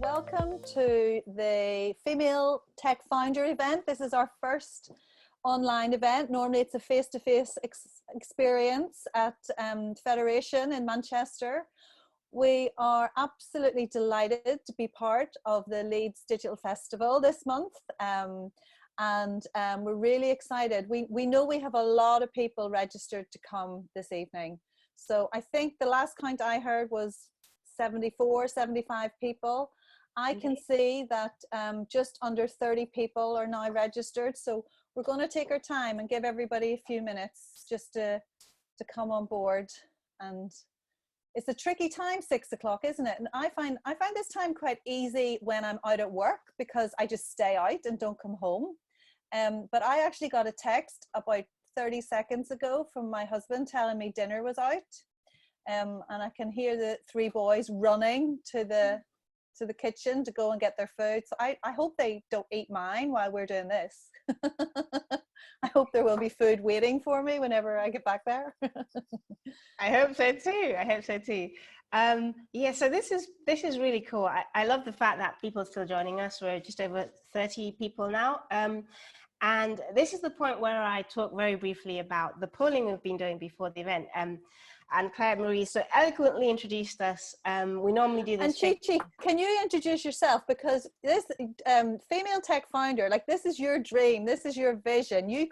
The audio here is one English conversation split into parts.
welcome to the Female Tech Founder event. This is our first online event. Normally it's a face-to-face experience at Federation in Manchester. We are absolutely delighted to be part of the Leeds Digital Festival this month. We're really excited. We know we have a lot of people registered to come this evening. So I think the last count I heard was 74, 75 people. I can see that just under 30 people are now registered. So we're going to take our time and give everybody a few minutes just to come on board. And it's a tricky time, 6 o'clock, isn't it? And I find this time quite easy when I'm out at work because I just stay out and don't come home. But I actually got a text about 30 seconds ago from my husband telling me dinner was out. And I can hear the three boys running to the kitchen to go and get their food. So I hope they don't eat mine while we're doing this. I hope there will be food waiting for me whenever I get back there. I hope so too. I hope so too. Yeah, so this is really cool. I love the fact that people are still joining us. We're just over 30 people now. And this is the point where I talk very briefly about the polling we've been doing before the event. And Claire Marie so eloquently introduced us. We normally do this. And Chi, can you introduce yourself? Because this Female Tech Founder, like this is your dream, this is your vision. You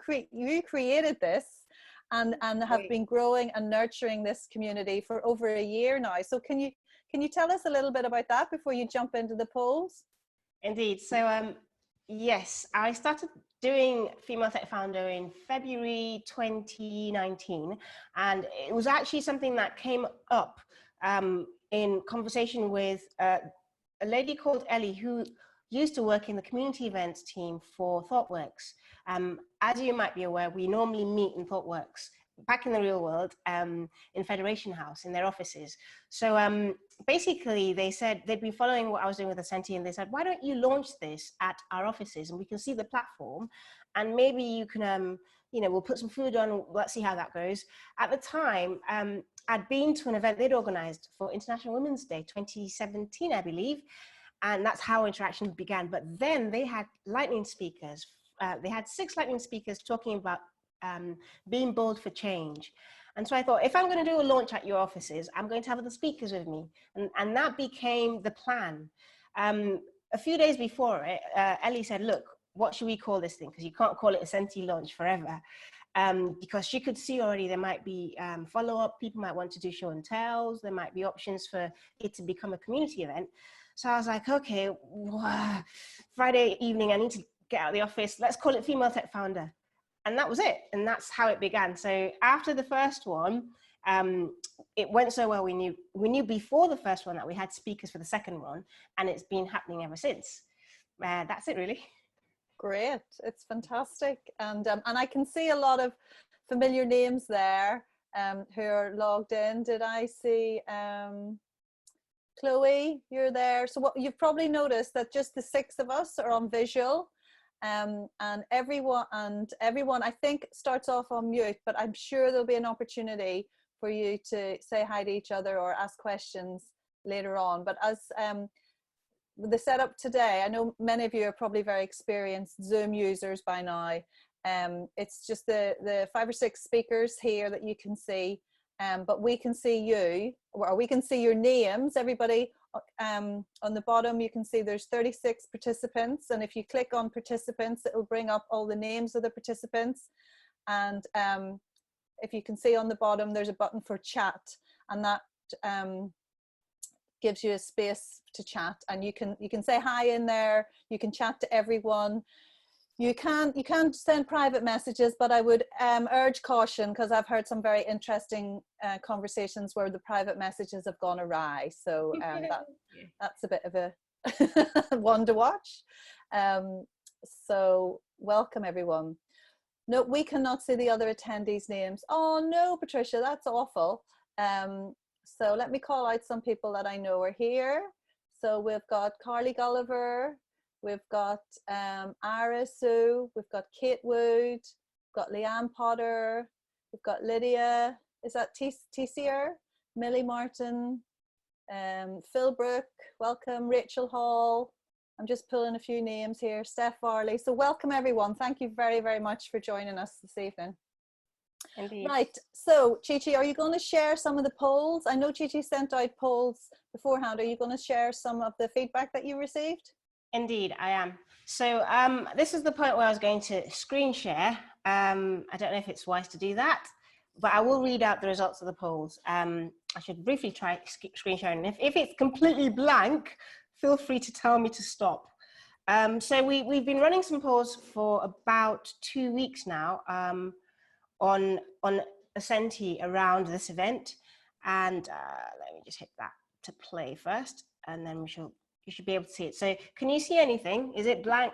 created this and have been growing and nurturing this community for over a year now. So can you tell us a little bit about that before you jump into the polls? Indeed. So yes, I started doing Female Tech Founder in February 2019, and it was actually something that came up in conversation with a lady called Ellie, who used to work in the community events team for ThoughtWorks. As you might be aware, we normally meet in ThoughtWorks back in the real world in Federation House in their offices. So basically they said they'd been following what I was doing with Ascenti, and they said, why don't you launch this at our offices and we can see the platform, and maybe you can you know, we'll put some food on, let's see how that goes. At the time I'd been to an event they'd organized for International Women's Day 2017, I believe, and that's how interaction began. But then they had lightning speakers. They had 6 lightning speakers talking about being bold for change. And so I thought, if I'm going to do a launch at your offices, I'm going to have the speakers with me. And that became the plan. A few days before it, Ellie said, look, what should we call this thing? Because you can't call it a Senti launch forever. Because she could see already there might be follow-up, people might want to do show and tells, there might be options for it to become a community event. So I was like, okay, Friday evening, I need to get out of the office, let's call it Female Tech Founder. And that was it, and that's how it began. So after the first one, it went so well, we knew before the first one that we had speakers for the second one, and it's been happening ever since. That's it, really. Great, it's fantastic. And I can see a lot of familiar names there who are logged in. Did I see Chloe, you're there. So what you've probably noticed that just the 6 of us are on visual. And everyone I think starts off on mute, but I'm sure there'll be an opportunity for you to say hi to each other or ask questions later on. But as the setup today, I know many of you are probably very experienced Zoom users by now. It's just the 5 or 6 speakers here that you can see, but we can see you, or we can see your names, everybody. On the bottom you can see there's 36 participants, and if you click on participants it will bring up all the names of the participants. And if you can see on the bottom there's a button for chat, and that gives you a space to chat, and you can say hi in there, you can chat to everyone. You can't send private messages, but I would urge caution, because I've heard some very interesting conversations where the private messages have gone awry. So that's a bit of a one to watch. So welcome everyone. No, we cannot see the other attendees' names. Oh no, Patricia, that's awful. So let me call out some people that I know are here. So we've got Carly Gulliver. We've got Ira Sue, we've got Kate Wood, we've got Leanne Potter, we've got Lydia, is that Tessier, Millie Martin, Phil Brook, welcome. Rachel Hall. I'm just pulling a few names here. Steph Farley. So welcome everyone. Thank you very, very much for joining us this evening. Indeed. Right, so Chi-Chi, are you going to share some of the polls? I know Chi-Chi sent out polls beforehand. Are you going to share some of the feedback that you received? Indeed, I am. So this is the point where I was going to screen share. I don't know if it's wise to do that, but I will read out the results of the polls. I should briefly try screen sharing. If it's completely blank, feel free to tell me to stop. So we've been running some polls for about 2 weeks now on Ascenti around this event. And let me just hit that to play first, and then you should be able to see it. So can you see anything? Is it blank?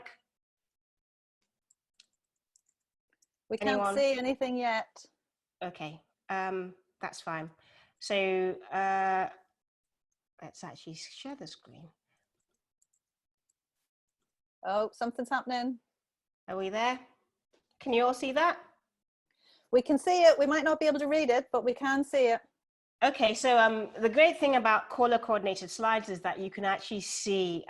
We can't see anything yet. Okay, that's fine. So let's actually share the screen. Oh, something's happening. Are we there? Can you all see that? We can see it. We might not be able to read it, but we can see it. Okay, so the great thing about caller coordinated slides is that you can actually see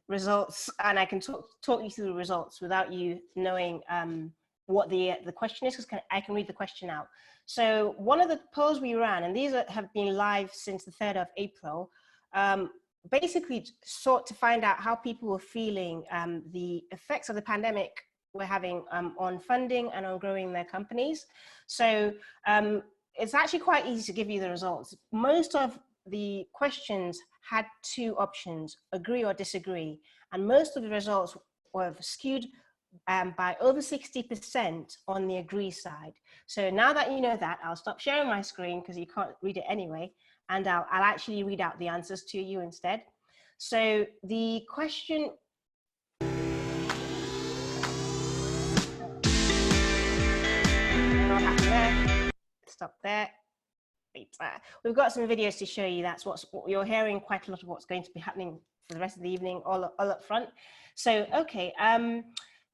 results, and I can talk you through the results without you knowing what the question is, because I can read the question out. So one of the polls we ran, and these have been live since the 3rd of April, basically sought to find out how people were feeling the effects of the pandemic we're having on funding and on growing their companies. So it's actually quite easy to give you the results. Most of the questions had 2 options, agree or disagree, and most of the results were skewed by over 60% on the agree side. So now that you know that, I'll stop sharing my screen because you can't read it anyway, and I'll actually read out the answers to you instead. So the question, what happened there? Stop there. We've got some videos to show you. That's what you're hearing, quite a lot of what's going to be happening for the rest of the evening, all up front. So, okay,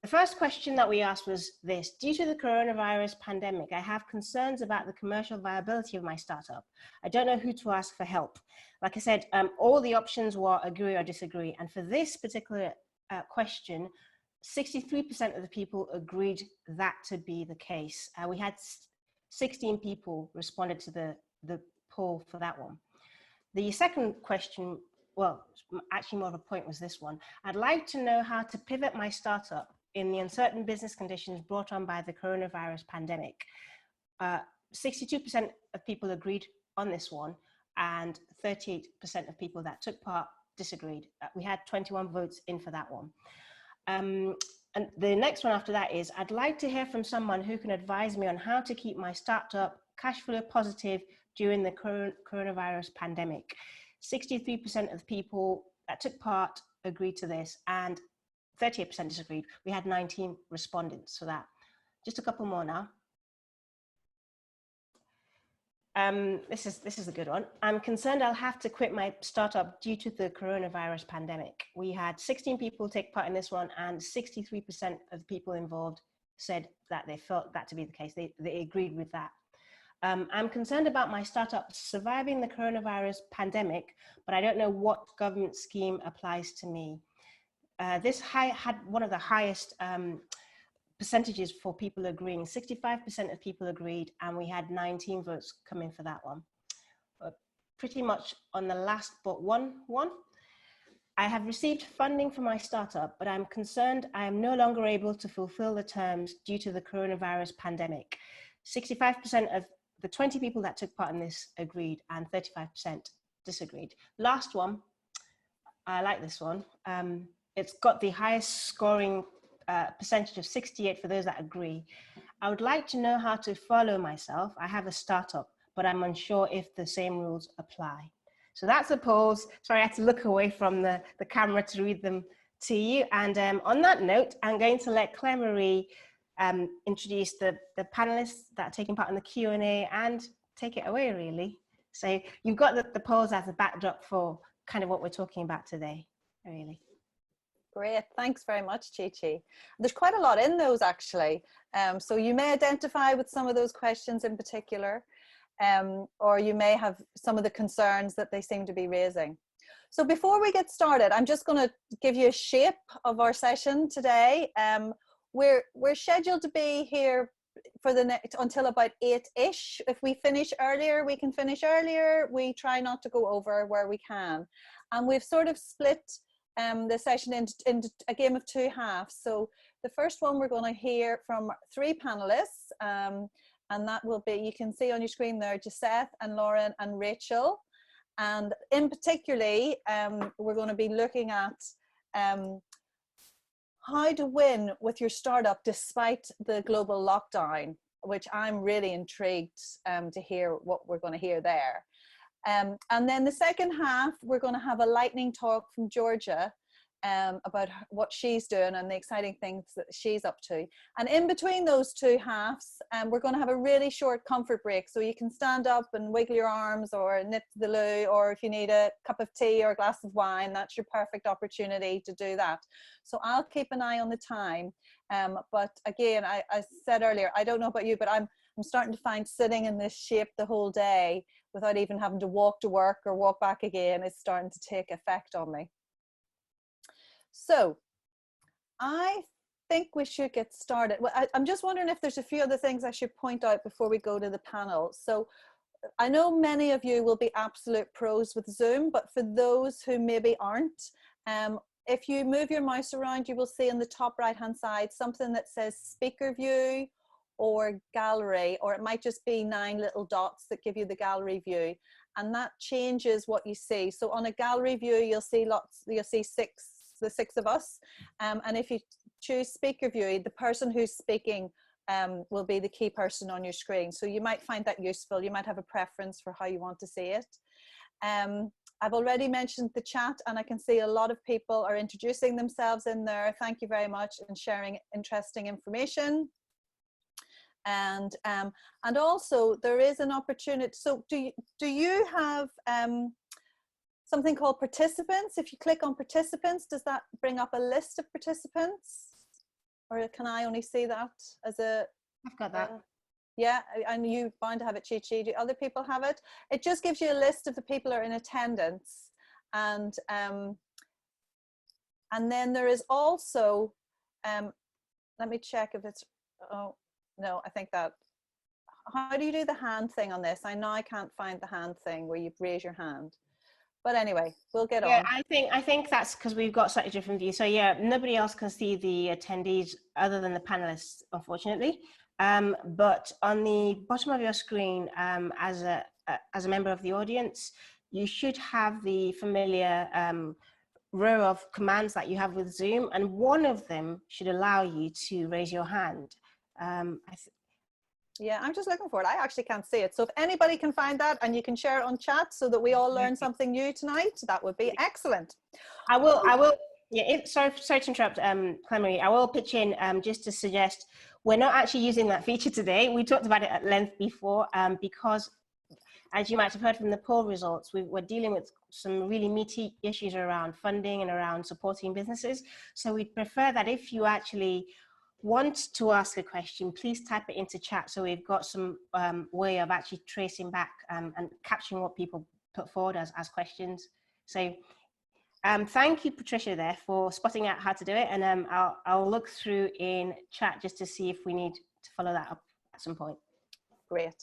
the first question that we asked was this: due to the coronavirus pandemic, I have concerns about the commercial viability of my startup. I don't know who to ask for help. Like I said, all the options were agree or disagree. And for this particular question, 63% of the people agreed that to be the case. We had 16 people responded to the poll for that one. The second question, well, actually more of a point, was this one: I'd like to know how to pivot my startup in the uncertain business conditions brought on by the coronavirus pandemic. 62% of people agreed on this one, and 38% of people that took part disagreed. We had 21 votes in for that one. And the next one after that is: I'd like to hear from someone who can advise me on how to keep my startup cash flow positive during the coronavirus pandemic. 63% of people that took part agreed to this, and 38% disagreed. We had 19 respondents for that. Just a couple more now. This is a good one. I'm concerned I'll have to quit my startup due to the coronavirus pandemic. We had 16 people take part in this one, and 63% of the people involved said that they felt that to be the case. They agreed with that. I'm concerned about my startup surviving the coronavirus pandemic, but I don't know what government scheme applies to me. This had one of the highest percentages for people agreeing. 65% of people agreed, and we had 19 votes come in for that one. Pretty much on the last but one. I have received funding for my startup, but I'm concerned I am no longer able to fulfill the terms due to the coronavirus pandemic. 65% of the 20 people that took part in this agreed, and 35% disagreed. Last one, I like this one. It's got the highest scoring percentage of 68 for those that agree. I would like to know how to follow myself. I have a startup, but I'm unsure if the same rules apply. So that's the polls. Sorry, I had to look away from the camera to read them to you. And on that note, I'm going to let Claire Marie introduce the panelists that are taking part in the Q&A and take it away, really. So you've got the polls as a backdrop for kind of what we're talking about today, really. Great, thanks very much, Chi-Chi. There's quite a lot in those, actually. So you may identify with some of those questions in particular, or you may have some of the concerns that they seem to be raising. So before we get started, I'm just going to give you a shape of our session today. We're scheduled to be here for the next until about 8-ish. If we finish earlier, we can finish earlier. We try not to go over where we can. And we've sort of split the session into a game of two halves. So the first one, we're going to hear from three panelists. And that will be, you can see on your screen there, Geseth and Lauren and Rachel. And in particularly, we're going to be looking at how to win with your startup despite the global lockdown, which I'm really intrigued to hear what we're going to hear there. And then the second half, we're going to have a lightning talk from Georgia about what she's doing and the exciting things that she's up to. And in between those two halves, we're going to have a really short comfort break, so you can stand up and wiggle your arms or knit the loo, or if you need a cup of tea or a glass of wine, that's your perfect opportunity to do that. So I'll keep an eye on the time, but again, I said earlier, I don't know about you, but I'm starting to find sitting in this shape the whole day without even having to walk to work or walk back again is starting to take effect on me. So I think we should get started. Well, I'm just wondering if there's a few other things I should point out before we go to the panel. So I know many of you will be absolute pros with Zoom, but for those who maybe aren't, if you move your mouse around, you will see in the top right hand side something that says speaker view or gallery, or it might just be 9 little dots that give you the gallery view, and that changes what you see. So on a gallery view, you'll see the six of us, and if you choose speaker view, the person who's speaking will be the key person on your screen. So you might find that useful. You might have a preference for how you want to see it. I've already mentioned the chat, and I can see a lot of people are introducing themselves in there. Thank you very much, and sharing interesting information. And also there is an opportunity. So do you have something called participants? If you click on participants, does that bring up a list of participants, or can I only see that as a? I've got that. Yeah, and you bound to have it, Chi-Chi. Do other people have it? It just gives you a list of the people who are in attendance, and then there is also, let me check if it's, oh no, I think that, how do you do the hand thing on this? I know I can't find the hand thing where you raise your hand. But anyway, we'll get on. I think that's because we've got slightly different views. So yeah, nobody else can see the attendees other than the panelists, unfortunately. But on the bottom of your screen, as a member of the audience, you should have the familiar row of commands that you have with Zoom, and one of them should allow you to raise your hand. Yeah, I'm just looking for it. I actually can't see it. So if anybody can find that and you can share it on chat so that we all learn something new tonight, that would be excellent. I will. Yeah. Sorry to interrupt, Claire-Marie. I will pitch in just to suggest we're not actually using that feature today. We talked about it at length before, because as you might have heard from the poll results, we're dealing with some really meaty issues around funding and around supporting businesses. So we'd prefer that if you actually want to ask a question, please type it into chat, so we've got some way of actually tracing back and capturing what people put forward as questions. So thank you, Patricia, there, for spotting out how to do it, and I'll look through in chat just to see if we need to follow that up at some point. Great.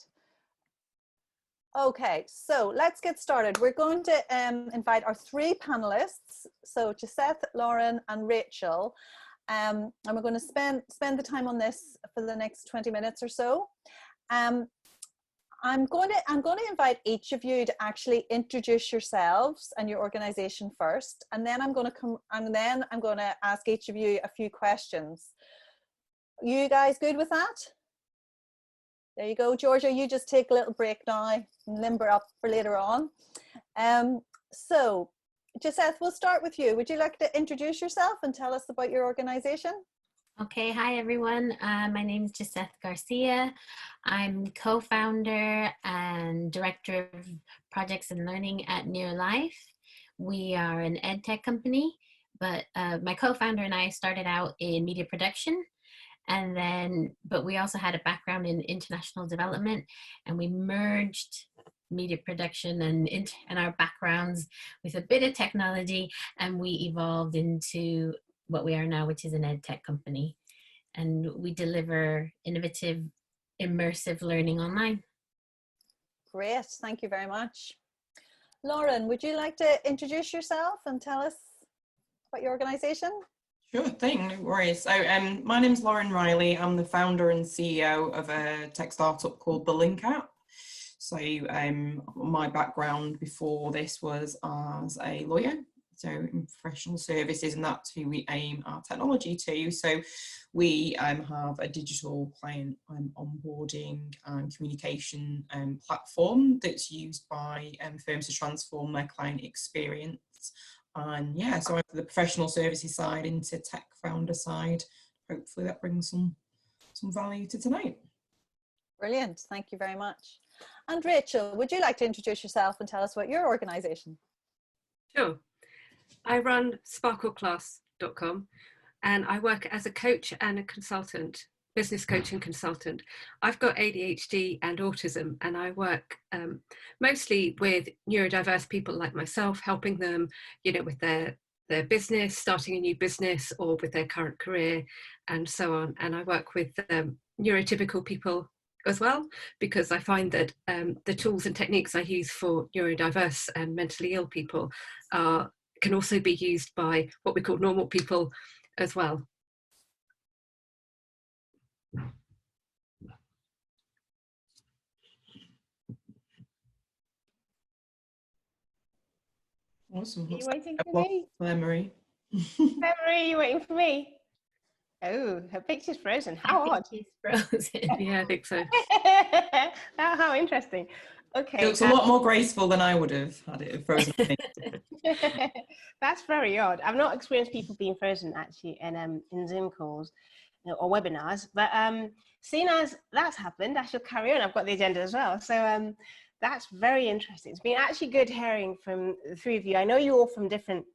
Okay, so let's get started. We're going to invite our three panelists, so Geseth, Lauren and Rachel. And we're going to spend the time on this for the next 20 minutes or so. I'm going to invite each of you to actually introduce yourselves and your organization first, and then I'm going to ask each of you a few questions. You guys good with that? There you go, Georgia. You just take a little break now and limber up for later on. So Geseth, we'll start with you. Would you like to introduce yourself and tell us about your organization? Okay, hi everyone. My name is Geseth Garcia. I'm co-founder and director of projects and learning at Near Life. We are an ed tech company, but my co-founder and I started out in media production, but we also had a background in international development, and we merged media production and our backgrounds with a bit of technology, and we evolved into what we are now, which is an ed tech company. And we deliver innovative, immersive learning online. Great, thank you very much. Lauren, would you like to introduce yourself and tell us about your organisation? Sure thing, no worries. So my name's Lauren Riley. I'm the founder and CEO of a tech startup called The Link App. So my background before this was as a lawyer, so in professional services, and that's who we aim our technology to. So we have a digital client onboarding and communication platform that's used by firms to transform their client experience. And yeah, so I'm the professional services side into tech founder side. Hopefully that brings some value to tonight. Brilliant, thank you very much. And Rachel, would you like to introduce yourself and tell us about your organisation? Sure. I run sparkleclass.com and I work as a coach and a consultant, business coach and consultant. I've got ADHD and autism, and I work mostly with neurodiverse people like myself, helping them, you know, with their business, starting a new business, or with their current career and so on. And I work with neurotypical people as well, because I find that the tools and techniques I use for neurodiverse and mentally ill people can also be used by what we call normal people as well. Awesome. Are you waiting for me? Marie. Marie, you waiting for me? Oh, her picture's frozen. How odd. She's frozen. Yeah, I think so. How interesting. Okay. It looks a lot more graceful than I would have had it frozen. That's very odd. I've not experienced people being frozen actually in Zoom calls or webinars, but seeing as that's happened, I shall carry on. I've got the agenda as well. So that's very interesting. It's been actually good hearing from the three of you. I know you're all from different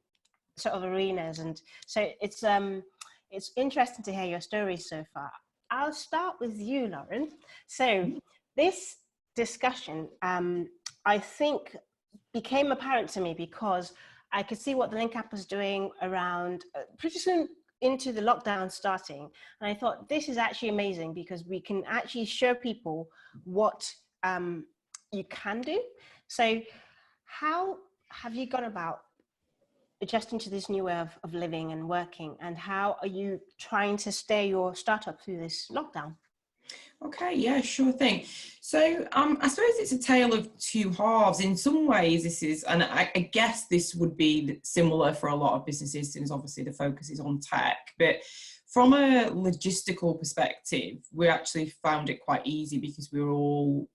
sort of arenas, and so it's interesting to hear your stories so far. I'll start with you, Lauren. So this discussion, I think, became apparent to me because I could see what the Link App was doing around pretty soon into the lockdown starting. And I thought, this is actually amazing because we can actually show people what you can do. So how have you gone about adjusting to this new way of living and working, and how are you trying to stay your startup through this lockdown? Okay, yeah, sure thing. So I suppose it's a tale of two halves. In some ways, this is, and I guess this would be similar for a lot of businesses, since obviously the focus is on tech. But from a logistical perspective, we actually found it quite easy because we were all,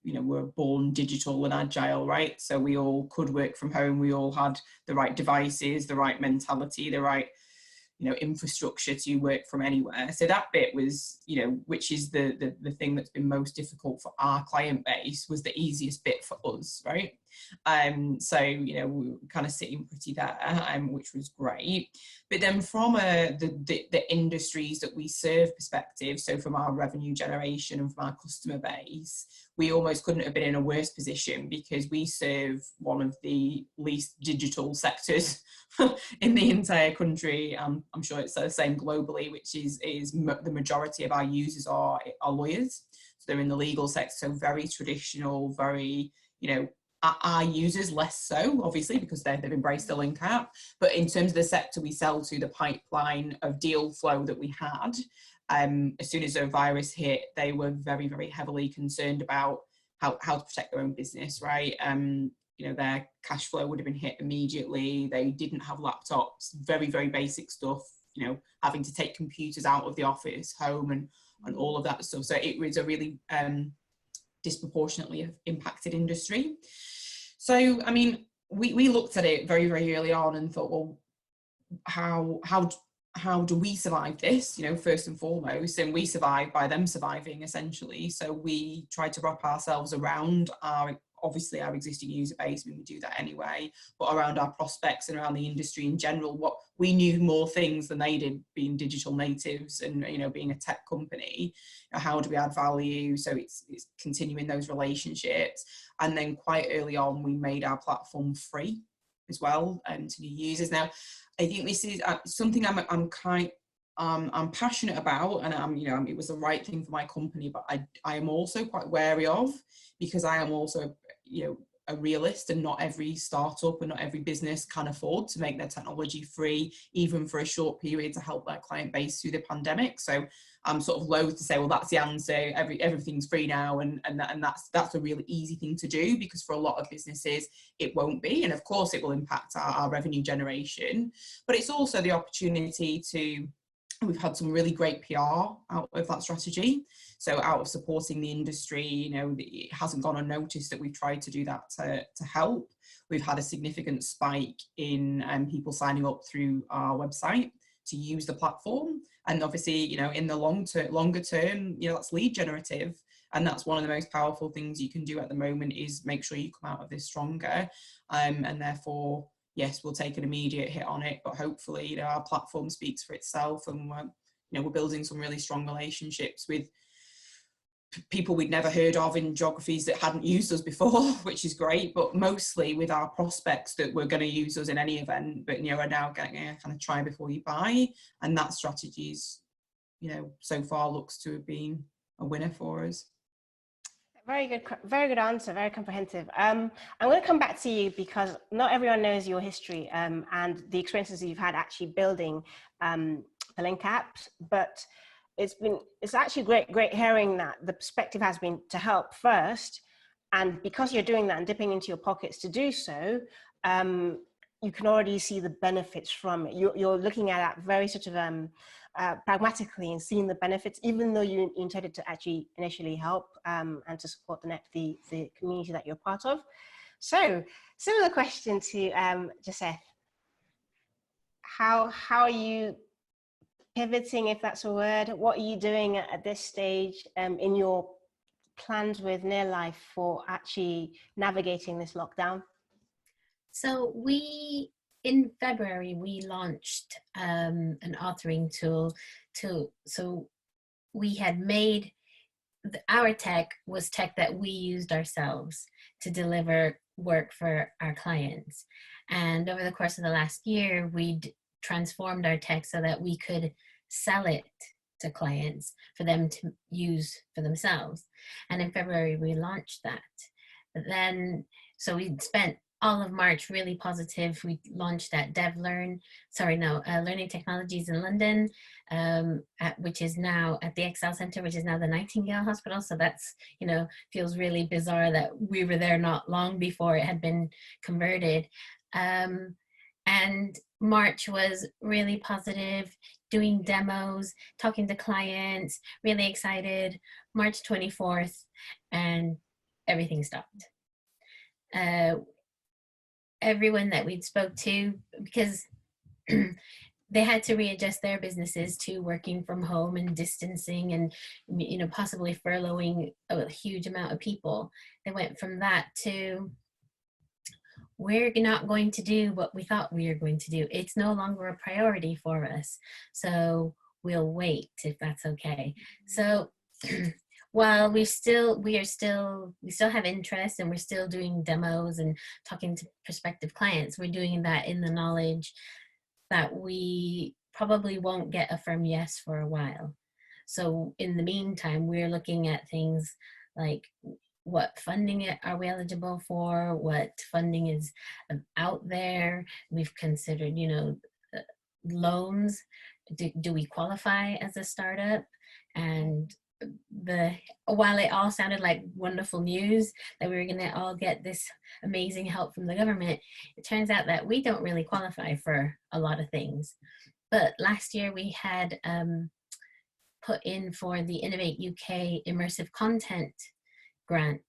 you know, we're born digital and agile, right? So we all could work from home. We all had the right devices, the right mentality, the right, you know, infrastructure to work from anywhere. So that bit was, you know, which is the thing that's been most difficult for our client base, was the easiest bit for us, right? So, you know, we were kind of sitting pretty there, which was great. But then from the industries that we serve perspective, so from our revenue generation and from our customer base, we almost couldn't have been in a worse position because we serve one of the least digital sectors in the entire country. I'm sure it's the same globally, which is the majority of our users are lawyers. So they're in the legal sector, so very traditional, very, you know, our users less so, obviously, because they've embraced the Link App. But in terms of the sector we sell to, the pipeline of deal flow that we had, as soon as the virus hit, they were very, very heavily concerned about how to protect their own business, right? You know, their cash flow would have been hit immediately. They didn't have laptops, very, very basic stuff, you know, having to take computers out of the office, home, and all of that stuff. So it was a really disproportionately impacted industry. So, I mean, we looked at it very, very early on and thought, well, how do we survive this, you know, first and foremost? And we survived by them surviving, essentially. So we tried to wrap ourselves around our obviously our existing user base, we do that anyway, but around our prospects and around the industry in general, what we knew more things than they did, being digital natives and, you know, being a tech company. How do we add value? So it's continuing those relationships. And then quite early on, we made our platform free as well to new users. Now, I think this is something I'm passionate about, and you know, it was the right thing for my company, but I am also quite wary of, because I am also, you know, a realist, and not every startup and not every business can afford to make their technology free, even for a short period, to help their client base through the pandemic. So I'm sort of loath to say, well, that's the answer, everything's free now, and that's a really easy thing to do, because for a lot of businesses it won't be, and of course it will impact our revenue generation. But it's also the opportunity to, we've had some really great PR out of that strategy. So out of supporting the industry, you know, it hasn't gone unnoticed that we've tried to do that to help. We've had a significant spike in people signing up through our website to use the platform. And obviously, you know, in the longer term, you know, that's lead generative. And that's one of the most powerful things you can do at the moment, is make sure you come out of this stronger. And therefore, yes, we'll take an immediate hit on it, but hopefully, you know, our platform speaks for itself, and you know, we're building some really strong relationships with people we'd never heard of in geographies that hadn't used us before, which is great, but mostly with our prospects that were going to use us in any event, but, you know, are now getting a kind of try before you buy. And that strategy, you know, so far looks to have been a winner for us. Very good answer, very comprehensive. I'm going to come back to you, because not everyone knows your history and the experiences you've had actually building the Link apps, but it's actually great hearing that the perspective has been to help first, and because you're doing that and dipping into your pockets to do so, you can already see the benefits from it. You're looking at it very sort of pragmatically and seeing the benefits, even though you intended to actually initially help and to support the community that you're part of. So, similar question to Geseth. How are you pivoting, if that's a word? What are you doing at this stage in your plans with Near Life for actually navigating this lockdown? So in February, we launched an authoring tool so we had made, our tech was tech that we used ourselves to deliver work for our clients. And over the course of the last year, we'd transformed our tech so that we could sell it to clients for them to use for themselves. And in February, we launched that. But then, so we spent all of March really positive. We launched at Learning Technologies in London, which is now at the Excel Centre, which is now the Nightingale Hospital. So that's, you know, feels really bizarre that we were there not long before it had been converted. And March was really positive, doing demos, talking to clients, really excited. March 24th, and everything stopped. Everyone that we'd spoke to, because they had to readjust their businesses to working from home and distancing and, you know, possibly furloughing a huge amount of people. They went from that to, we're not going to do what we thought we were going to do. It's no longer a priority for us. So we'll wait, if that's okay. So while we still have interest, and we're still doing demos and talking to prospective clients, we're doing that in the knowledge that we probably won't get a firm yes for a while. So in the meantime, we're looking at things like, what funding are we eligible for? What funding is out there? We've considered, you know, loans. Do we qualify as a startup? And while it all sounded like wonderful news that we were going to all get this amazing help from the government, it turns out that we don't really qualify for a lot of things. But last year we had put in for the Innovate UK immersive content grant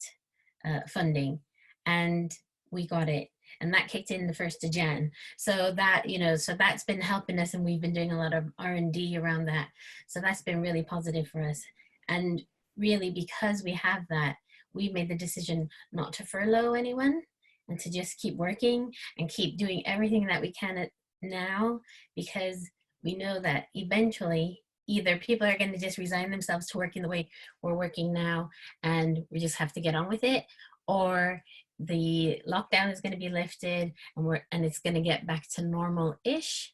funding, and we got it, and that kicked in the 1st of Jan. So that, you know, so that's been helping us, and we've been doing a lot of R&D around that. So that's been really positive for us. And really, because we have that, we've made the decision not to furlough anyone and to just keep working and keep doing everything that we can now, because we know that eventually either people are going to just resign themselves to working the way we're working now and we just have to get on with it, or the lockdown is going to be lifted and it's going to get back to normal-ish.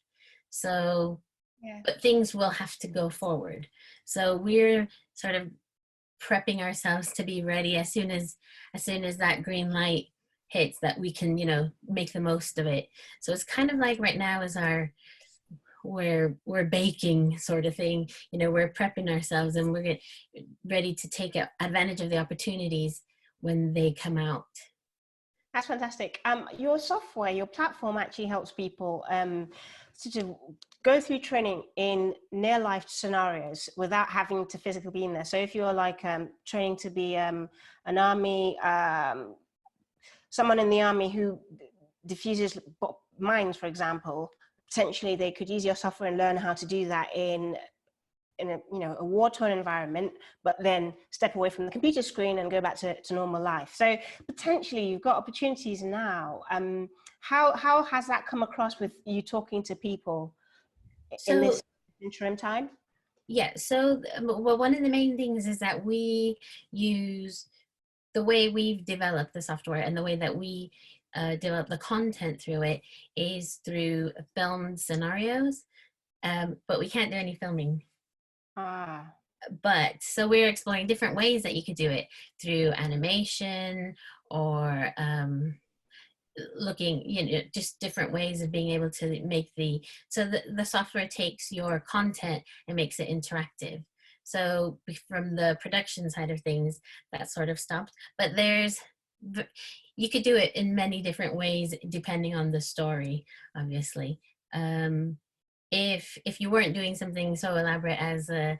So, yeah. But things will have to go forward. So we're sort of prepping ourselves to be ready as soon as that green light hits, that we can, you know, make the most of it. So it's kind of like right now is we're baking sort of thing, you know, we're prepping ourselves and we're ready to take advantage of the opportunities when they come out. That's fantastic. Your software, your platform actually helps people sort of go through training in near life scenarios without having to physically be in there. So if you're like training to be an army, someone in the army who diffuses mines, for example, potentially they could use your software and learn how to do that in a, you know, a war-torn environment, but then step away from the computer screen and go back to normal life. So potentially you've got opportunities now. How has that come across with you talking to people in this interim time? Yeah, so well, one of the main things is that we use the way we've developed the software and the way that we develop the content through it is through filmed scenarios, but we can't do any filming. But so we're exploring different ways that you could do it through animation or looking, you know, just different ways of being able to make the software takes your content and makes it interactive. So from the production side of things, that sort of stopped. But you could do it in many different ways depending on the story, obviously. If you weren't doing something so elaborate as a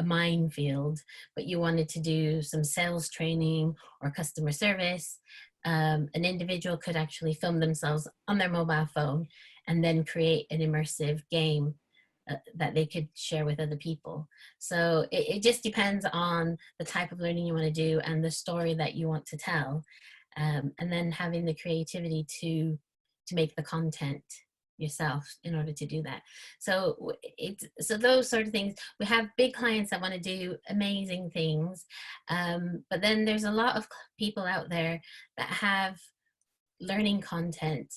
minefield, but you wanted to do some sales training or customer service, an individual could actually film themselves on their mobile phone and then create an immersive game that they could share with other people. So it just depends on the type of learning you want to do and the story that you want to tell, and then having the creativity to make the content yourself in order to do that. So so those sort of things. We have big clients that want to do amazing things, but then there's a lot of people out there that have learning content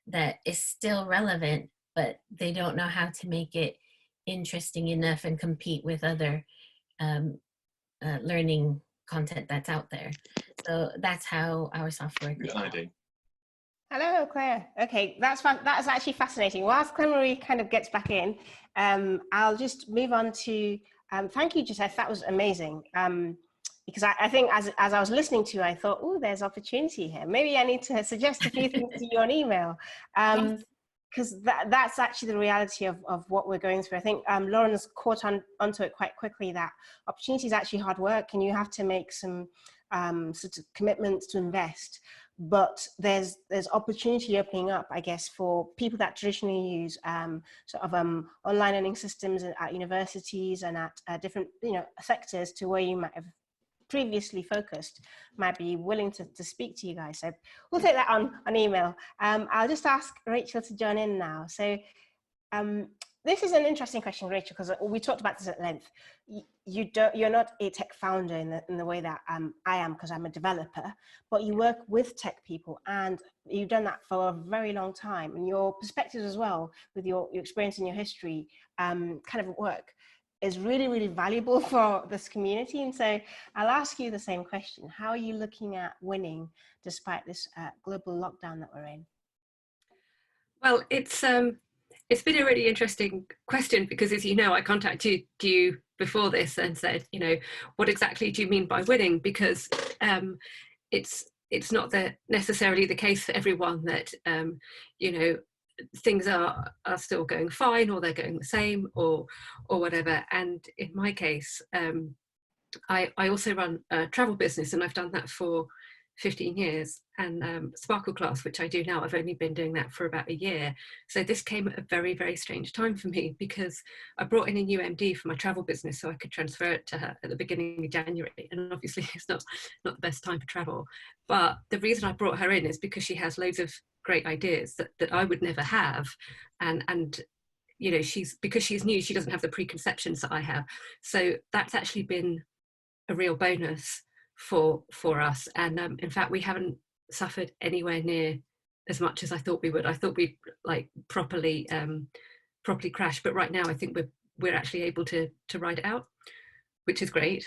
that is still relevant, but they don't know how to make it interesting enough and compete with other learning content that's out there. So that's how our software goes. Hello, Claire. Okay, that's actually fascinating. Whilst Claire-Marie kind of gets back in, I'll just move on to, thank you, Geseth, that was amazing. Because I think as I was listening to you, I thought, oh, there's opportunity here. Maybe I need to suggest a few things to you on email. Because that's actually the reality of what we're going through. I think Lauren's caught onto it quite quickly, that opportunity is actually hard work and you have to make some sort of commitments to invest. But there's opportunity opening up, I guess, for people that traditionally use sort of online learning systems at universities and at different, you know, sectors to where you might have previously focused, might be willing to speak to you guys. So we'll take that on email. I'll just ask Rachel to join in now. So this is an interesting question, Rachel, because we talked about this at length. You're not a tech founder in the way that I am, because I'm a developer, but you work with tech people and you've done that for a very long time. And your perspectives as well, with your experience and your history kind of work, is really, really valuable for this community. And so I'll ask you the same question. How are you looking at winning despite this global lockdown that we're in? Well, it's been a really interesting question because, as you know, I contacted you before this and said, you know, what exactly do you mean by winning? Because it's not necessarily the case for everyone that, you know, things are still going fine or they're going the same or whatever. And in my case, I also run a travel business and I've done that for 15 years, and Sparkle class, which I do now, I've only been doing that for about a year. So this came at a very, very strange time for me, because I brought in a new MD for my travel business so I could transfer it to her at the beginning of January, and obviously it's not the best time for travel. But the reason I brought her in is because she has loads of great ideas that I would never have, and you know, because she's new, she doesn't have the preconceptions that I have. So that's actually been a real bonus for us. And in fact, we haven't suffered anywhere near as much as I thought we would. I thought we'd like properly crash, but right now I think we're actually able to ride it out, which is great.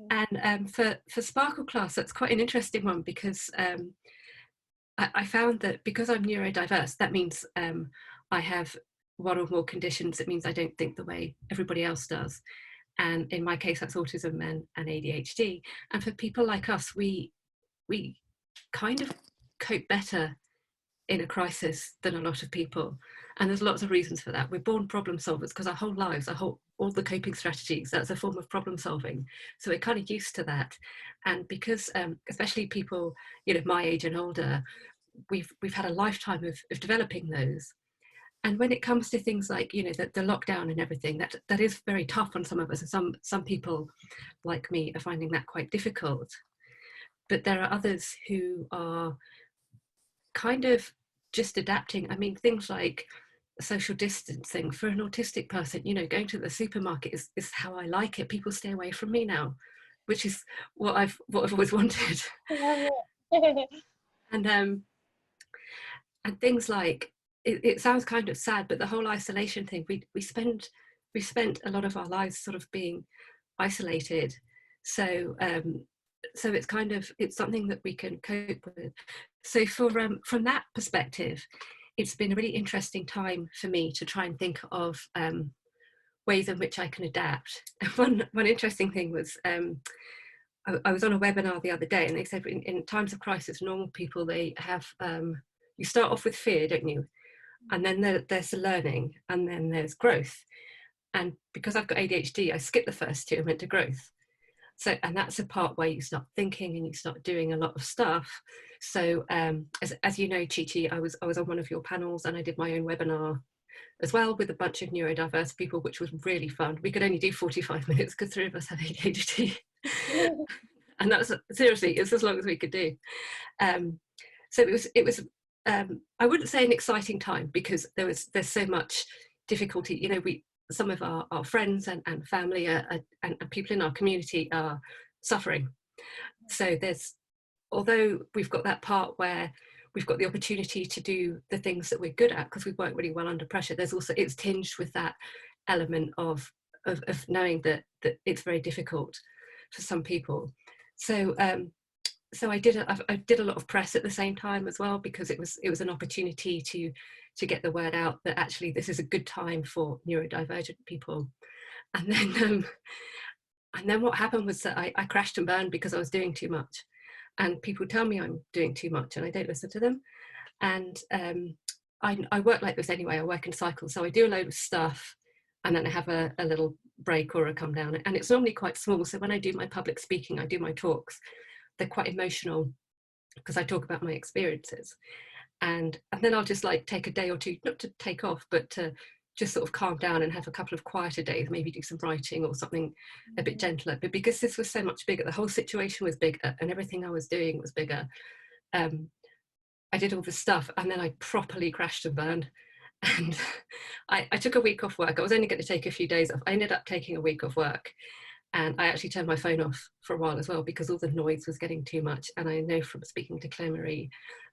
And for Sparkle class, that's quite an interesting one, because I found that because I'm neurodiverse, that means I have one or more conditions. It means I don't think the way everybody else does. And in my case, that's autism and ADHD. And for people like us, we kind of cope better in a crisis than a lot of people. And there's lots of reasons for that. We're born problem solvers, because our whole lives, all the coping strategies, that's a form of problem solving. So we're kind of used to that. And because, especially people, you know, my age and older, we've had a lifetime of developing those. And when it comes to things like, you know, the lockdown and everything, that is very tough on some of us, and some people like me are finding that quite difficult. But there are others who are kind of just adapting. I mean, things like social distancing for an autistic person, you know, going to the supermarket is how I like it. People stay away from me now, which is what I've always wanted. And things like, it sounds kind of sad, but the whole isolation thing, we spent a lot of our lives sort of being isolated. So so it's something that we can cope with. So from that perspective, it's been a really interesting time for me to try and think of ways in which I can adapt. And one interesting thing was, I was on a webinar the other day, and they said in times of crisis, normal people, they have, you start off with fear, don't you? And then there's the learning, and then there's growth. And because I've got ADHD, I skipped the first two and went to growth. So, and that's the part where you start thinking and you start doing a lot of stuff. So as you know, Chi, I was on one of your panels, and I did my own webinar as well with a bunch of neurodiverse people, which was really fun. We could only do 45 minutes because 3 of us have ADHD. And that's, seriously, it's as long as we could do. So it was I wouldn't say an exciting time, because there's so much difficulty. You know, some of our friends and family and people in our community are suffering. So although we've got that part where we've got the opportunity to do the things that we're good at because we work really well under pressure, there's also, it's tinged with that element of knowing that it's very difficult for some people. So so I did a lot of press at the same time as well, because it was an opportunity to get the word out that actually this is a good time for neurodivergent people. And then what happened was that I crashed and burned because I was doing too much, and people tell me I'm doing too much and I don't listen to them. And I work like this anyway. I work in cycles, so I do a load of stuff and then I have a little break or a come down, and it's normally quite small. So when I do my public speaking, I do my talks, they're quite emotional because I talk about my experiences, and then I'll just like take a day or two, not to take off, but to just sort of calm down and have a couple of quieter days, maybe do some writing or something a bit gentler. But because this was so much bigger, the whole situation was bigger and everything I was doing was bigger, I did all this stuff and then I properly crashed and burned. And I took a week off work. I was only going to take a few days off. I ended up taking a week off work, and I actually turned my phone off for a while as well, because all the noise was getting too much. And I know from speaking to Claire Marie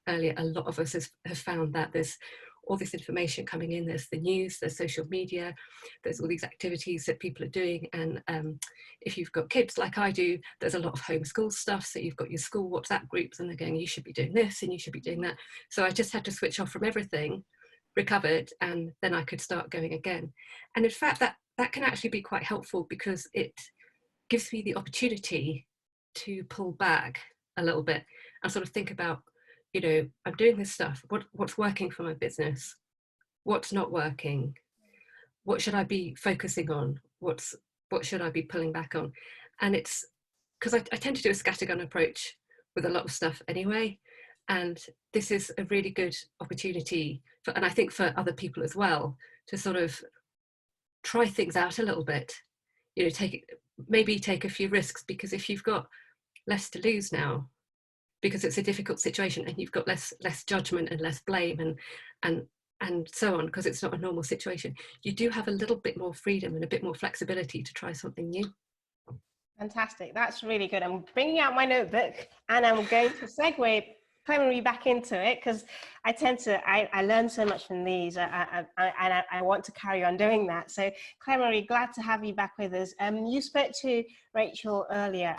earlier, a lot of us have found that there's all this information coming in. There's the news, there's social media, there's all these activities that people are doing. And if you've got kids like I do, there's a lot of homeschool stuff. So you've got your school WhatsApp groups and they're going, you should be doing this and you should be doing that. So I just had to switch off from everything, recovered, and then I could start going again. And in fact, that can actually be quite helpful, because it gives me the opportunity to pull back a little bit and sort of think about, you know, I'm doing this stuff. What's working for my business? What's not working? What should I be focusing on? What should I be pulling back on? And it's because I tend to do a scattergun approach with a lot of stuff anyway. And this is a really good opportunity and I think for other people as well, to sort of try things out a little bit, you know, maybe take a few risks, because if you've got less to lose now, because it's a difficult situation, and you've got less judgment and less blame and so on, because it's not a normal situation, you do have a little bit more freedom and a bit more flexibility to try something new. Fantastic. That's really good. I'm bringing out my notebook and I'm going to segue Claire-Marie back into it, because I learn so much from these, and I want to carry on doing that. So Claire-Marie, glad to have you back with us. You spoke to Rachel earlier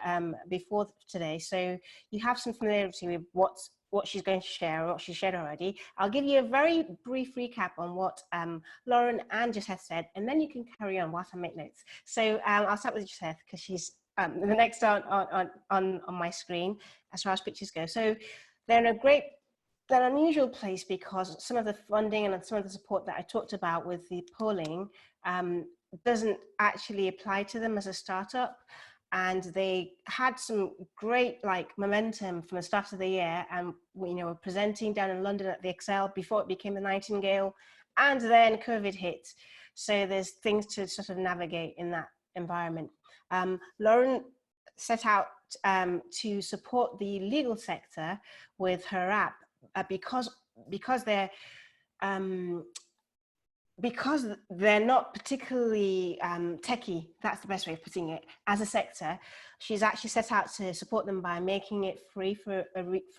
before today, so you have some familiarity with what she's going to share, or what she shared already. I'll give you a very brief recap on what Lauren and Geseth said, and then you can carry on whilst I make notes. So I'll start with Geseth, because she's the next on my screen as far as pictures go. So they're in an unusual place, because some of the funding and some of the support that I talked about with the polling doesn't actually apply to them as a startup. And they had some great momentum from the start of the year, and were presenting down in London at the Excel before it became the Nightingale, and then COVID hit. So there's things to sort of navigate in that environment. Lauren set out to support the legal sector with her app because they're not particularly techie, that's the best way of putting it, as a sector. She's actually set out to support them by making it free for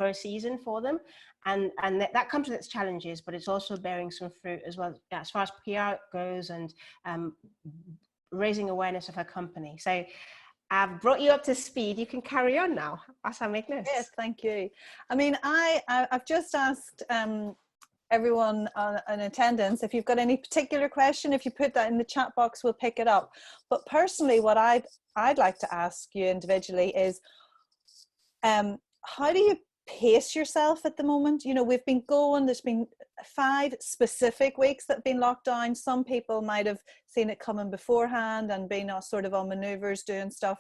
a season for them. And that comes with its challenges, but it's also bearing some fruit as well, as far as PR goes, and raising awareness of her company. So I've brought you up to speed. You can carry on now as I make notes. Yes, thank you. I mean, I've just asked everyone in attendance, if you've got any particular question, if you put that in the chat box, we'll pick it up. But personally, what I'd like to ask you individually is, how do you pace yourself at the moment? We've been going, there's been 5 specific weeks that have been locked down. Some people might have seen it coming beforehand and been sort of on maneuvers doing stuff.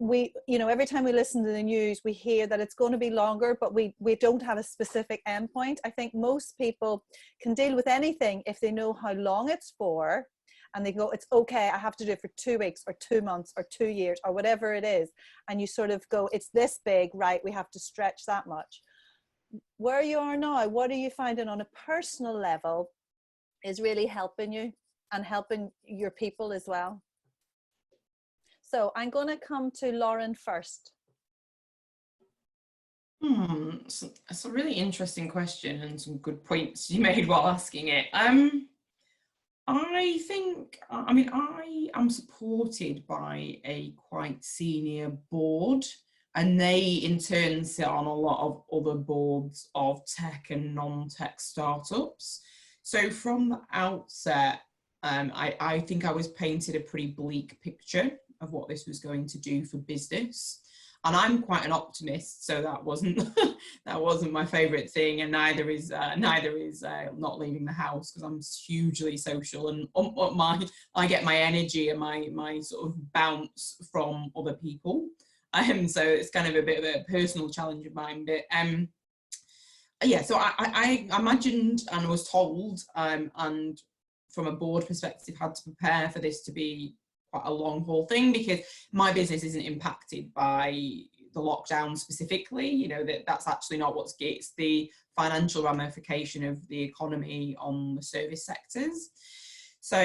Every time we listen to the news, we hear that it's going to be longer, but we don't have a specific endpoint. I think most people can deal with anything if they know how long it's for, and they go, it's okay, I have to do it for 2 weeks or 2 months or 2 years or whatever it is. And you sort of go, it's this big, right? We have to stretch that much. Where you are now, what are you finding on a personal level is really helping you and helping your people as well? So I'm going to come to Lauren first. It's a really interesting question, and some good points you made while asking it. I think, I am supported by a quite senior board, and they in turn sit on a lot of other boards of tech and non-tech startups. So from the outset, I think I was painted a pretty bleak picture of what this was going to do for business. And I'm quite an optimist, so that wasn't my favourite thing, and neither is not leaving the house, because I'm hugely social, and I get my energy and my sort of bounce from other people. So it's kind of a bit of a personal challenge of mine. But yeah, so I imagined and was told, and from a board perspective, had to prepare for this to be quite a long haul thing, because my business isn't impacted by the lockdown specifically. That's actually not what's it's the financial ramification of the economy on the service sectors. So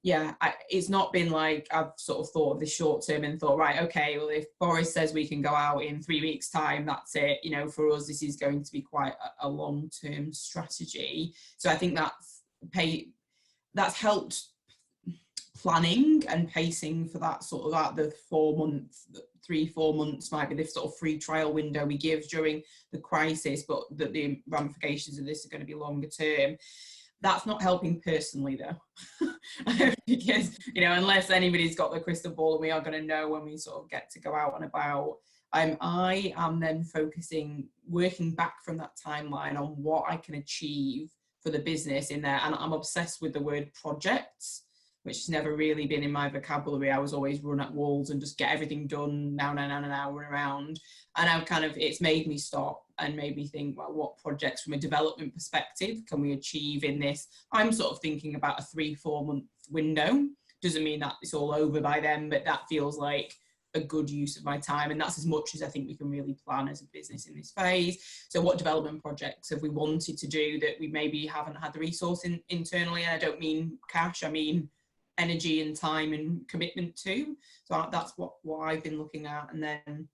yeah, it's not been like I've sort of thought of the short term and thought, right, okay, well, if Boris says we can go out in 3 weeks time, that's it. For us, this is going to be quite a long-term strategy. So I think that's helped planning and pacing for that sort of the 3-4 months might be the sort of free trial window we give during the crisis, but that the ramifications of this are going to be longer term. That's not helping personally though, because unless anybody's got the crystal ball and we are going to know when we sort of get to go out and about, I am then working back from that timeline on what I can achieve for the business in there. And I'm obsessed with the word projects, which has never really been in my vocabulary. I was always run at walls and just get everything done now, run around. And I've kind of, it's made me stop and made me think, well, what projects from a development perspective can we achieve in this? I'm sort of thinking about a 3-4 month window. Doesn't mean that it's all over by then, but that feels like a good use of my time, and that's as much as I think we can really plan as a business in this phase. So what development projects have we wanted to do that we maybe haven't had the resource internally? And I don't mean cash, I mean energy and time and commitment to. So that's what I've been looking at. And then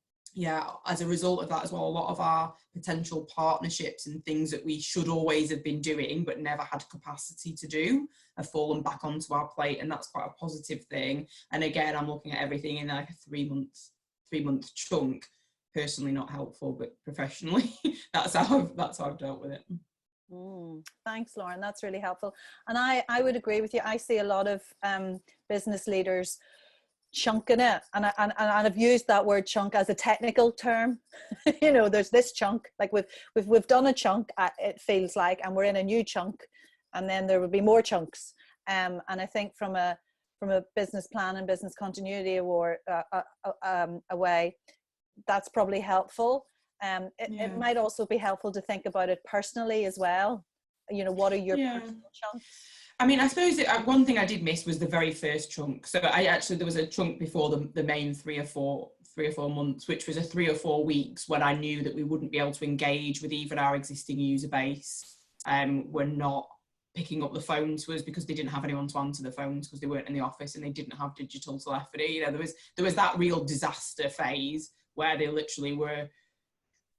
as a result of that as well, a lot of our potential partnerships and things that we should always have been doing but never had capacity to do have fallen back onto our plate, and that's quite a positive thing. And again, I'm looking at everything in like a 3-month chunk. Personally not helpful, but professionally that's how I've dealt with it. Thanks, Lauren, that's really helpful. And I would agree with you. I see a lot of business leaders chunking it, and I've used that word chunk as a technical term. You know, there's this chunk, like we've done a chunk, it feels like, and we're in a new chunk, and then there will be more chunks. And I think from a business plan and business continuity away, that's probably helpful. It might also be helpful to think about it personally as well. You know, what are your personal chunks? I mean, I suppose one thing I did miss was the very first chunk. So there was a chunk before the main 3 or 4 months, which was a 3 or 4 weeks when I knew that we wouldn't be able to engage with even our existing user base. We're not picking up the phone to us because they didn't have anyone to answer the phones because they weren't in the office and they didn't have digital telephony. You know, there was that real disaster phase where they literally were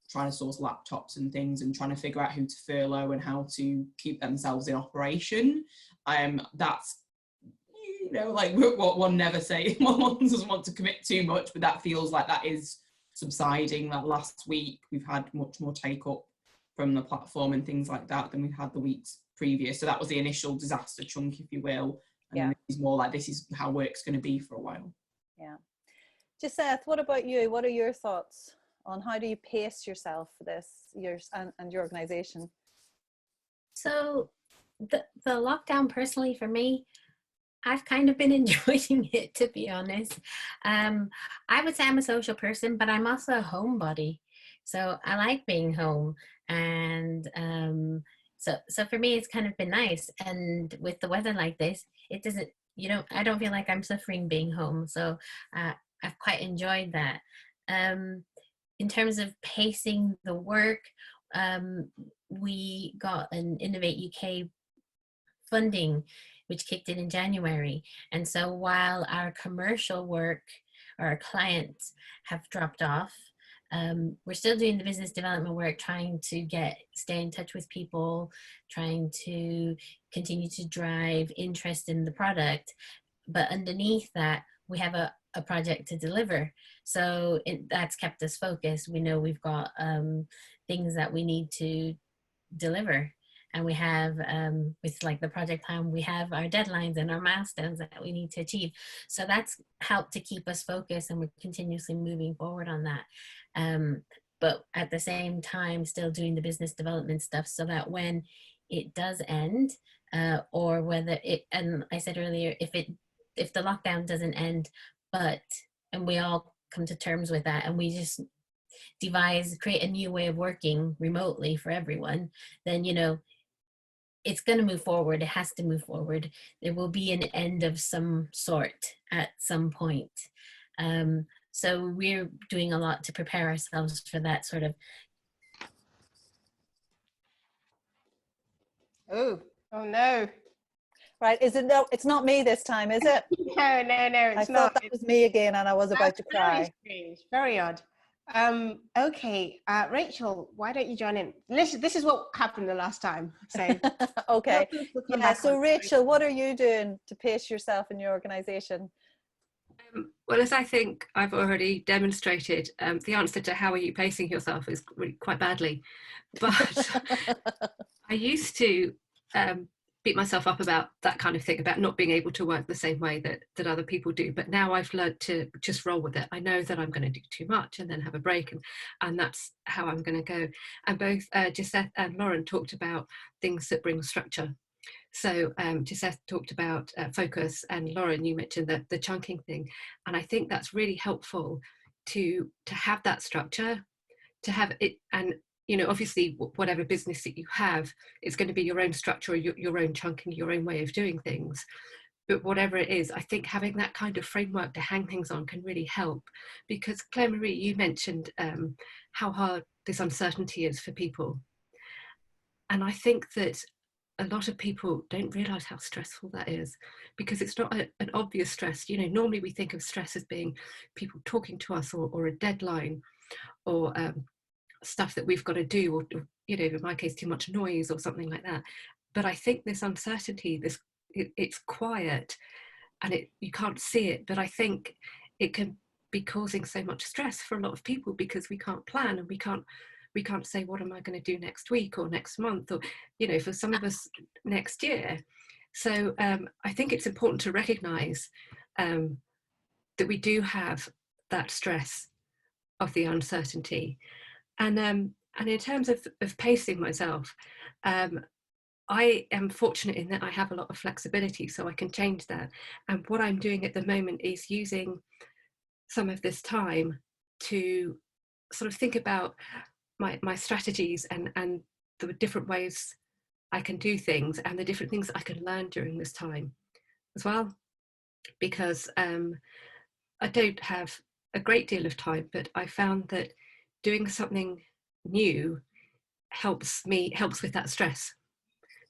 trying to source laptops and things and trying to figure out who to furlough and how to keep themselves in operation. That's, you know, like what one never say, one doesn't want to commit too much, but that feels like that is subsiding. That last week we've had much more take up from the platform and things like that than we've had the weeks previous. So that was the initial disaster chunk, if you will. And it's more like this is how work's going to be for a while. Yeah. Geseth, what about you? What are your thoughts on how do you pace yourself for this, and your organization? So the lockdown, personally for me, I've kind of been enjoying it, to be honest. I would say I'm a social person, but I'm also a homebody. So I like being home. And so for me, it's kind of been nice. And with the weather like this, it doesn't, you know, I don't feel like I'm suffering being home. So I've quite enjoyed that. In terms of pacing the work, we got an Innovate UK funding, which kicked in January. And so while our commercial work, or our clients, have dropped off, we're still doing the business development work, trying to stay in touch with people, trying to continue to drive interest in the product. But underneath that, we have a project to deliver. So that's kept us focused. We know we've got things that we need to deliver. And we have, with like the project plan, we have our deadlines and our milestones that we need to achieve. So that's helped to keep us focused, and we're continuously moving forward on that. But at the same time, still doing the business development stuff, so that when it does end, or whether it, and I said earlier, if the lockdown doesn't end, and we all come to terms with that, and we just create a new way of working remotely for everyone, then, you know, it's going to move forward. It has to move forward. There will be an end of some sort at some point. So we're doing a lot to prepare ourselves for that sort of. Oh no. Right, is it? No, it's not me this time, is it? No, it's not. I thought that was me again, and I was about to cry. Very strange, very odd. Okay, Rachel, why don't you join in? This is what happened the last time. So okay. Yeah, so Rachel, what are you doing to pace yourself in your organization? Well, as I think I've already demonstrated, the answer to how are you pacing yourself is really quite badly. But I used to beat myself up about that kind of thing, about not being able to work the same way that other people do. But now I've learned to just roll with it. I know that I'm going to do too much and then have a break, and that's how I'm going to go. And both Geseth and Lauren talked about things that bring structure. So Geseth talked about focus, and Lauren, you mentioned the chunking thing, and I think that's really helpful to have that structure, to have it. And you know, obviously whatever business that you have, it's going to be your own structure, your own chunking, your own way of doing things. But whatever it is, I think having that kind of framework to hang things on can really help. Because Claire Marie, you mentioned how hard this uncertainty is for people, and I think that a lot of people don't realize how stressful that is, because it's not an obvious stress. You know, normally we think of stress as being people talking to us, or a deadline, or stuff that we've got to do, or you know, in my case, too much noise or something like that. But I think this uncertainty, it's quiet, and you can't see it, but I think it can be causing so much stress for a lot of people, because we can't plan, and we can't say, what am I going to do next week or next month, or you know, for some of us, next year. So I think it's important to recognize that we do have that stress of the uncertainty. And in terms of pacing myself, I am fortunate in that I have a lot of flexibility, so I can change that. And what I'm doing at the moment is using some of this time to sort of think about my strategies, and the different ways I can do things, and the different things I can learn during this time as well. Because I don't have a great deal of time, but I found that doing something new helps with that stress,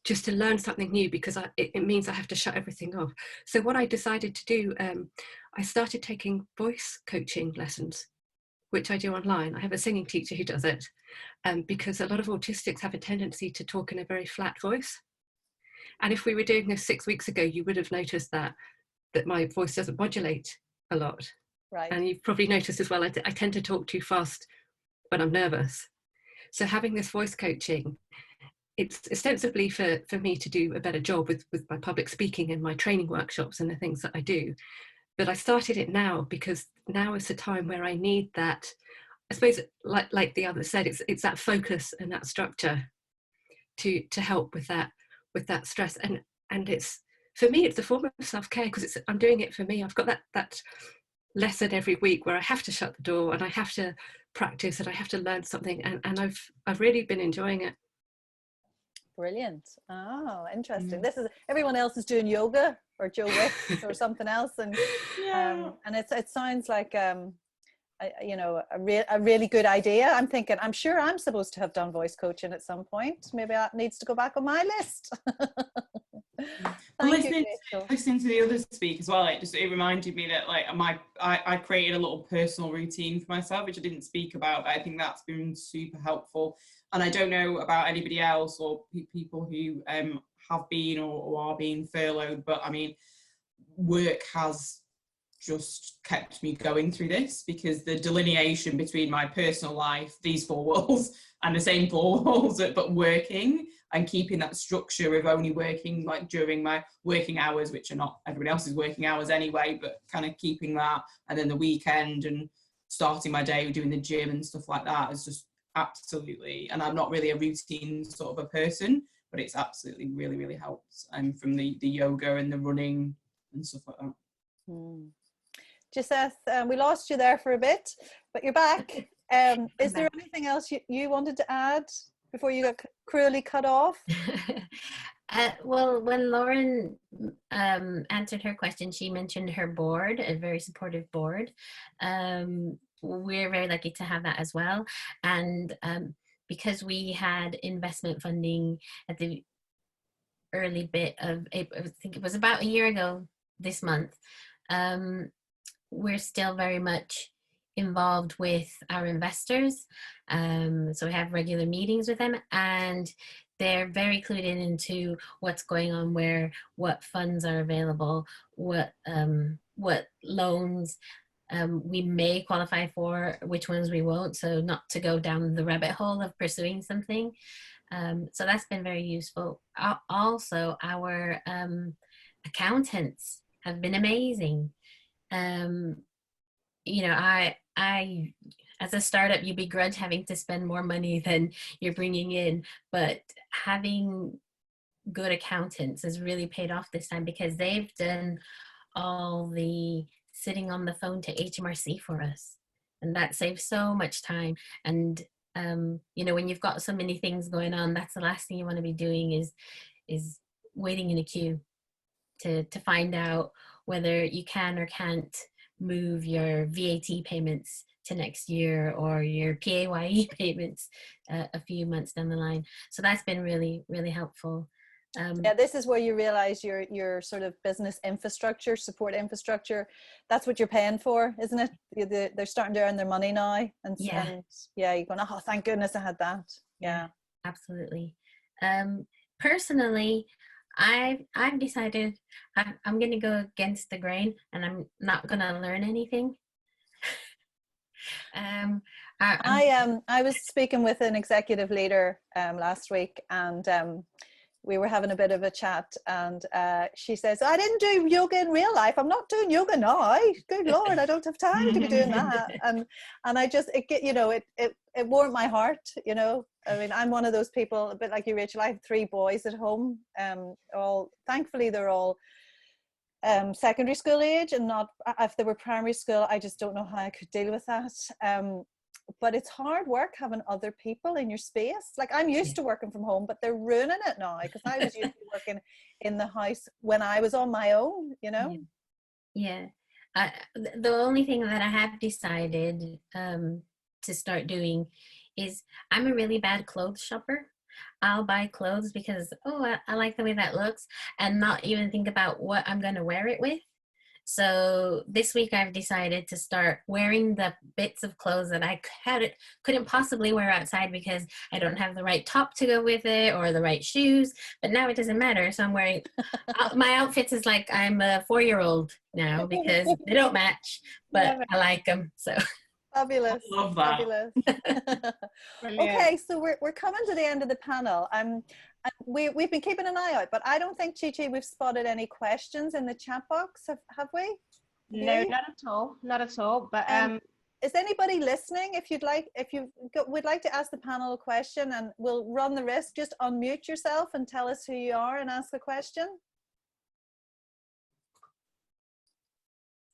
just to learn something new, because it means I have to shut everything off. So what I decided to do, I started taking voice coaching lessons, which I do online. I have a singing teacher who does it, because a lot of autistics have a tendency to talk in a very flat voice. And if we were doing this 6 weeks ago, you would have noticed that my voice doesn't modulate a lot. Right. And you've probably noticed as well, I tend to talk too fast when I'm nervous. So having this voice coaching, it's ostensibly for me to do a better job with my public speaking and my training workshops and the things that I do. But I started it now because now is the time where I need that. I suppose, like the other said, it's that focus and that structure to help with that stress. And it's, for me, it's a form of self-care, because I'm doing it for me. I've got that lesson every week where I have to shut the door, and I have to practice, and I have to learn something, and I've really been enjoying it. Brilliant. Oh, interesting. This is, everyone else is doing yoga or Joe Wicks or something else, and and it sounds like you know, a really good idea. I'm thinking, I'm sure I'm supposed to have done voice coaching at some point. Maybe that needs to go back on my list. Listening to the others speak as well, it reminded me that like I created a little personal routine for myself, which I didn't speak about, but I think that's been super helpful. And I don't know about anybody else or people who have been or are being furloughed, but I mean, work has just kept me going through this, because the delineation between my personal life, these four walls, and the same four walls, but working and keeping that structure of only working like during my working hours, which are not everybody else's working hours anyway, but kind of keeping that, and then the weekend and starting my day doing the gym and stuff like that is just absolutely, and I'm not really a routine sort of a person, but it's absolutely really helped, and from the yoga and the running and stuff like that. Geseth, we lost you there for a bit, but you're back. Is there anything else you wanted to add before you got cruelly cut off? Well, when Lauren answered her question, she mentioned her board, a very supportive board. We're very lucky to have that as well. And because we had investment funding at the early bit of April, I think it was about a year ago this month, we're still very much involved with our investors. So we have regular meetings with them, and they're very clued into what's going on, what funds are available, what loans we may qualify for, which ones we won't, so not to go down the rabbit hole of pursuing something. So that's been very useful. Also, our accountants have been amazing. You know, I as a startup, you begrudge having to spend more money than you're bringing in, but having good accountants has really paid off this time, because they've done all the sitting on the phone to HMRC for us, and that saves so much time. And you know, when you've got so many things going on, that's the last thing you want to be doing is waiting in a queue to find out whether you can or can't move your VAT payments to next year, or your PAYE payments a few months down the line. So that's been really, really helpful. Yeah, this is where you realize your sort of business infrastructure, support infrastructure, that's what you're paying for, isn't it? They're starting to earn their money now, and yeah, you're going, oh, thank goodness I had that. Yeah, absolutely. Personally, I've decided I'm going to go against the grain, and I'm not going to learn anything. I was speaking with an executive leader last week, and we were having a bit of a chat, and she says, I didn't do yoga in real life. I'm not doing yoga now. Good Lord, I don't have time to be doing that. And I just, it warmed my heart, you know. I mean, I'm one of those people, a bit like you, Rachel. I have 3 boys at home. Thankfully, they're all secondary school age, and not, if they were primary school, I just don't know how I could deal with that. But it's hard work having other people in your space. Like, I'm used to working from home, but they're ruining it now, because I was used to working in the house when I was on my own, you know? Yeah. The only thing that I have decided to start doing is, I'm a really bad clothes shopper. I'll buy clothes because, I like the way that looks, and not even think about what I'm going to wear it with. So this week I've decided to start wearing the bits of clothes that I couldn't possibly wear outside, because I don't have the right top to go with it, or the right shoes. But now it doesn't matter. So I'm wearing, my outfits is like I'm a 4-year-old now, because they don't match, but I like them. So fabulous. I love that. Fabulous. Okay, so we're coming to the end of the panel. We've been keeping an eye out, but I don't think, Chi, we've spotted any questions in the chat box. Have we? No, not at all. But is anybody listening? If you would like to ask the panel a question, and we'll run the risk, just unmute yourself and tell us who you are and ask a question.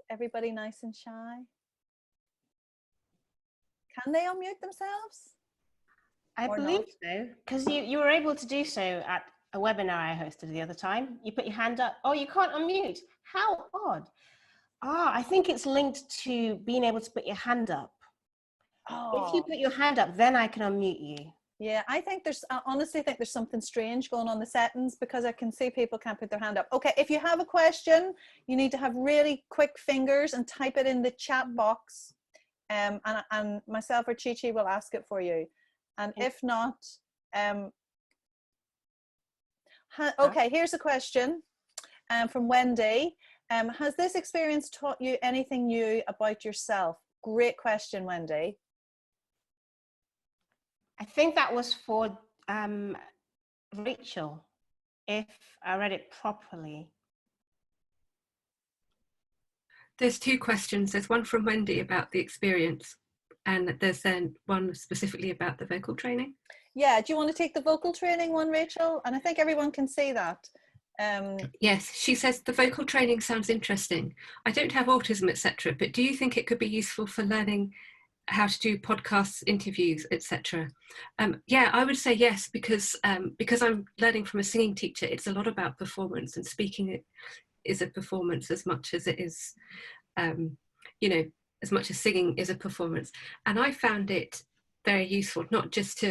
Everybody nice and shy? Can they unmute themselves? I believe so, because you were able to do so at a webinar I hosted the other time. You put your hand up. Oh, you can't unmute. How odd. I think it's linked to being able to put your hand up. If you put your hand up, then I can unmute you. Yeah, I honestly think there's something strange going on in the settings, because I can see people can't put their hand up. Okay, if you have a question, you need to have really quick fingers and type it in the chat box. And myself or Chi will ask it for you. And if not, okay, here's a question from Wendy. Has this experience taught you anything new about yourself? Great question, Wendy. I think that was for Rachel, if I read it properly. There's 2 questions. There's one from Wendy about the experience, and there's then one specifically about the vocal training. Yeah, do you want to take the vocal training one, Rachel? And I think everyone can see that. Yes, she says the vocal training sounds interesting. I don't have autism, etc., but do you think it could be useful for learning how to do podcasts, interviews, etc.? Yeah, I would say yes, because I'm learning from a singing teacher. It's a lot about performance, and speaking is a performance as much as it is, as much as singing is a performance. And I found it very useful, not just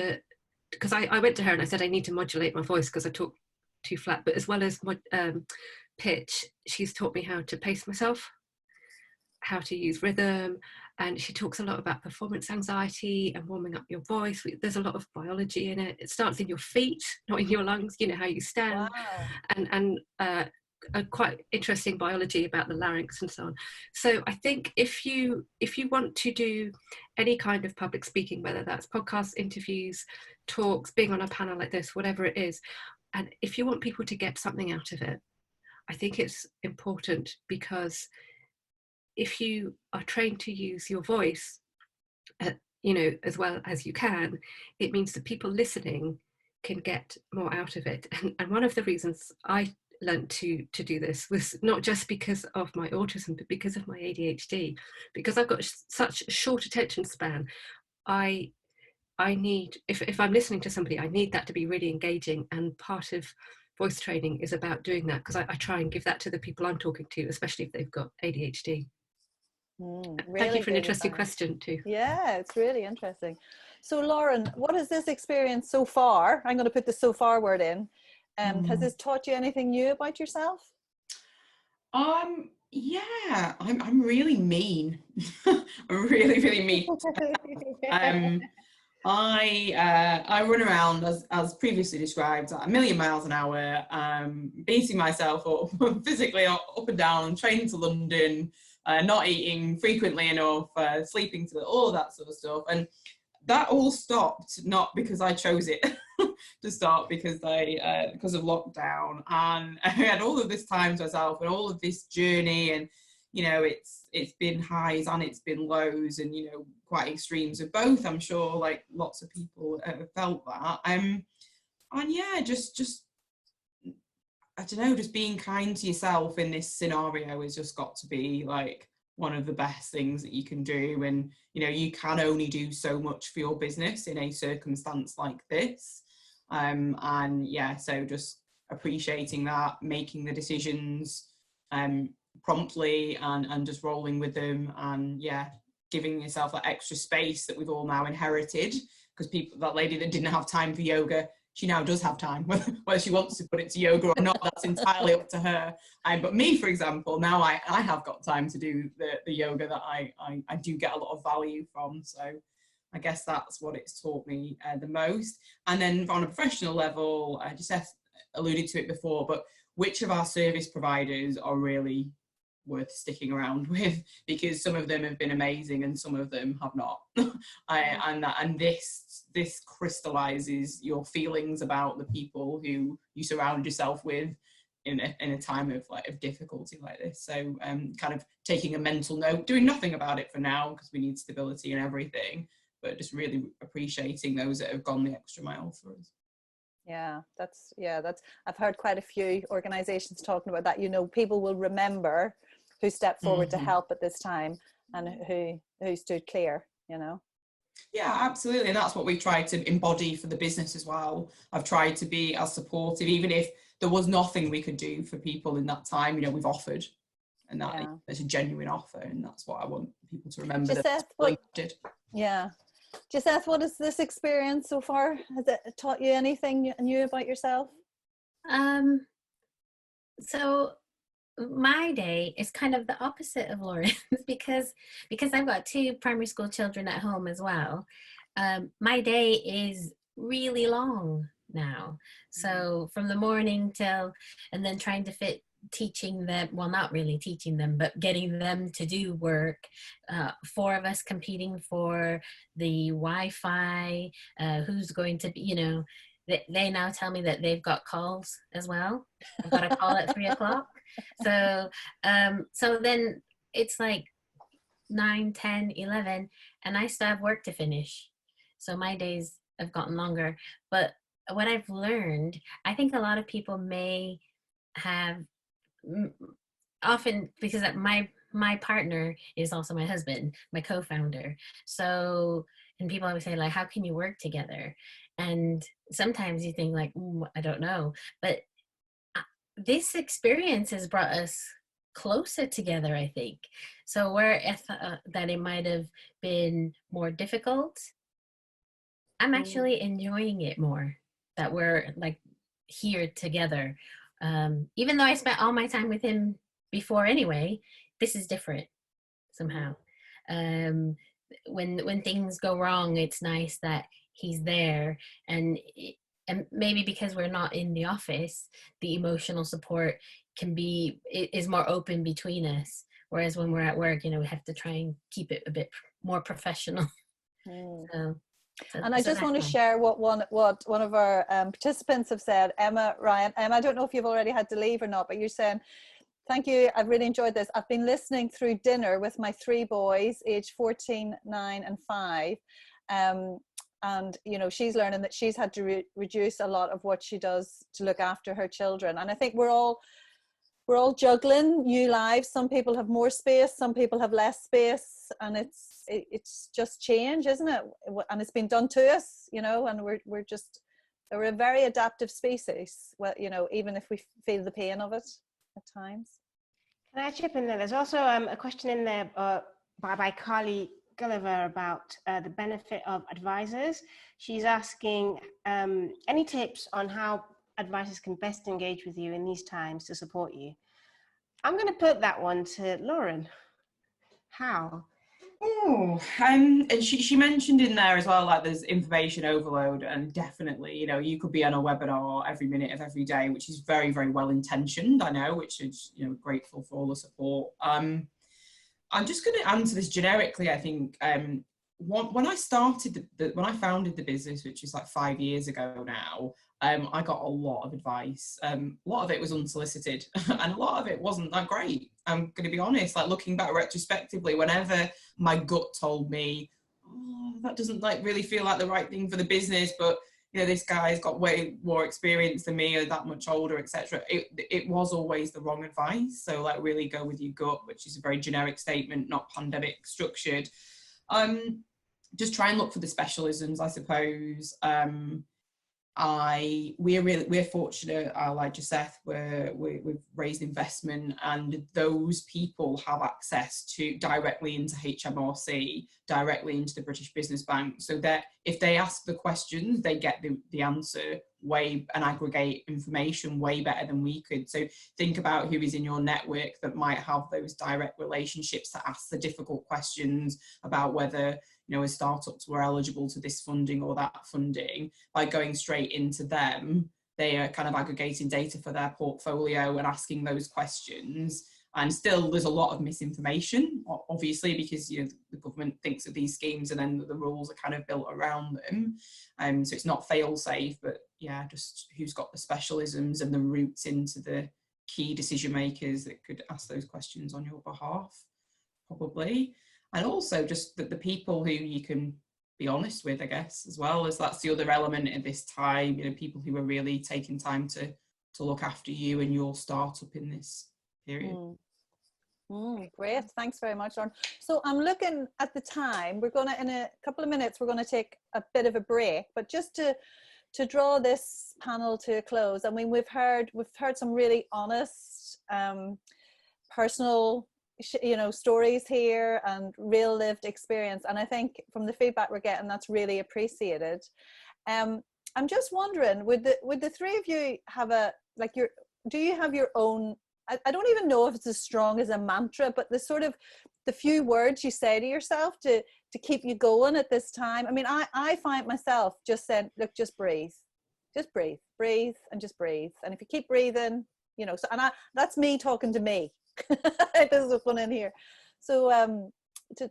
because I went to her and I said I need to modulate my voice because I talk too flat, but as well as my pitch, she's taught me how to pace myself, how to use rhythm, and she talks a lot about performance anxiety and warming up your voice. There's a lot of biology in it. It starts in your feet, not in your lungs, how you stand. Wow. And a quite interesting biology about the larynx and so on. So I think if you want to do any kind of public speaking, whether that's podcasts, interviews, talks, being on a panel like this, whatever it is, and if you want people to get something out of it, I think it's important, because if you are trained to use your voice, as well as you can, it means that people listening can get more out of it. And one of the reasons I learned to do this was not just because of my autism, but because of my ADHD. Because I've got such a short attention span, I need, if I'm listening to somebody, I need that to be really engaging, and part of voice training is about doing that, because I try and give that to the people I'm talking to, especially if they've got ADHD. Really Thank you for an good interesting advice. question too. Yeah, it's really interesting. So Lauren, what has this experience so far, I'm going to put the so far word in, has this taught you anything new about yourself? Yeah, I'm really mean. I'm really mean. I run around as previously described at 1,000,000 miles an hour, beating myself up physically up and down, training to London, not eating frequently enough, sleeping to all of that sort of stuff. And that all stopped, not because I chose it to stop, because of lockdown. And I had all of this time to myself and all of this journey, and you know, it's been highs and it's been lows, and you know, quite extremes of both. I'm sure like lots of people have felt that. And yeah, just I don't know, just being kind to yourself in this scenario has just got to be like one of the best things that you can do. And you know, you can only do so much for your business in a circumstance like this. And yeah, so just appreciating that, making the decisions promptly, and just rolling with them, and yeah, giving yourself that extra space that we've all now inherited, because that lady that didn't have time for yoga, she now does have time. Whether she wants to put it to yoga or not, that's entirely up to her. But me, for example, now I have got time to do the yoga that I do get a lot of value from. So I guess that's what it's taught me the most. And then on a professional level, Geseth alluded to it before, but which of our service providers are really worth sticking around with, because some of them have been amazing and some of them have not. And this crystallizes your feelings about the people who you surround yourself with in a time of difficulty like this. So kind of taking a mental note, doing nothing about it for now because we need stability and everything, but just really appreciating those that have gone the extra mile for us. Yeah, that's I've heard quite a few organizations talking about that. You know, people will remember who stepped forward to help at this time, and who stood clear, you know. Yeah, absolutely. And that's what we tried to embody for the business as well. I've tried to be as supportive, even if there was nothing we could do for people in that time. You know, we've offered, and that is a genuine offer, and that's what I want people to remember. Geseth, Geseth, what is this experience so far? Has it taught you anything new about yourself? So my day is kind of the opposite of Lauren's because I've got 2 primary school children at home as well. My day is really long now. So from the morning till, and then trying to fit teaching them, well, not really teaching them, but getting them to do work. 4 of us competing for the Wi-Fi, who's going to be, you know, they now tell me that they've got calls as well. I've got a call at 3 o'clock. So then it's like 9, 10, 11, and I still have work to finish. So my days have gotten longer. But what I've learned, I think a lot of people may have often, because my partner is also my husband, my co-founder. So, and people always say like, how can you work together? And sometimes you think like, I don't know. But this experience has brought us closer together, I think. So where I thought that it might have been more difficult, I'm actually enjoying it more, that we're like here together. Even though I spent all my time with him before anyway, this is different somehow. When things go wrong, it's nice that he's there, and maybe because we're not in the office, the emotional support is more open between us. Whereas when we're at work, you know, we have to try and keep it a bit more professional. And I just want to share what one of our participants have said. Emma Ryan, I don't know if you've already had to leave or not, but you're saying, thank you, I've really enjoyed this. I've been listening through dinner with my 3 boys, aged 14, 9 and 5. and you know, she's learning that she's had to reduce a lot of what she does to look after her children. And I think we're all juggling new lives. Some people have more space, some people have less space, and it's just change, isn't it? And it's been done to us, you know, and we're a very adaptive species. Well, you know, even if we feel the pain of it at times. Can I chip in there? There's also a question in there by Carly Gulliver about the benefit of advisors. She's asking any tips on how advisors can best engage with you in these times to support you. I'm going to put that one to Lauren. How? Oh, and she mentioned in there as well, like there's information overload, and definitely, you know, you could be on a webinar every minute of every day, which is very, very well intentioned, I know, which is, you know, grateful for all the support. I'm just going to answer this generically. I think when I started when I founded the business, which is like 5 years ago now, I got a lot of advice. A lot of it was unsolicited and a lot of it wasn't that great. I'm going to be honest, like looking back retrospectively, whenever my gut told me, oh, that doesn't like really feel like the right thing for the business, but you know, this guy's got way more experience than me, or that much older, etc. It was always the wrong advice. So like really go with your gut, which is a very generic statement, not pandemic structured. Just try and look for the specialisms, I suppose. We're fortunate, like Geseth, we've raised investment, and those people have access to directly into HMRC, directly into the British Business Bank, so that if they ask the questions, they get the answer and aggregate information way better than we could. So think about who is in your network that might have those direct relationships to ask the difficult questions about whether, you know, as startups were eligible to this funding or that funding. By going straight into them, they are kind of aggregating data for their portfolio and asking those questions. And still there's a lot of misinformation, obviously, because, you know, the government thinks of these schemes and then the rules are kind of built around them. So it's not fail safe, but yeah, just who's got the specialisms and the routes into the key decision makers that could ask those questions on your behalf, probably. And also just the people who you can be honest with, I guess, as well, as that's the other element at this time, you know, people who are really taking time to look after you and your startup in this period. Great, thanks very much, Lauren. So I'm looking at the time. We're going to, in a couple of minutes, we're going to take a bit of a break, but just to draw this panel to a close, I mean, we've heard some really honest, personal, you know, stories here and real lived experience, and I think from the feedback we're getting, that's really appreciated. I'm just wondering, would the three of you have do you have your own, I don't even know if it's as strong as a mantra, but the few words you say to yourself to keep you going at this time? I mean, I find myself just saying, look, just breathe, breathe, and just breathe. And if you keep breathing, you know, so, and that's me talking to me. This is fun in here. So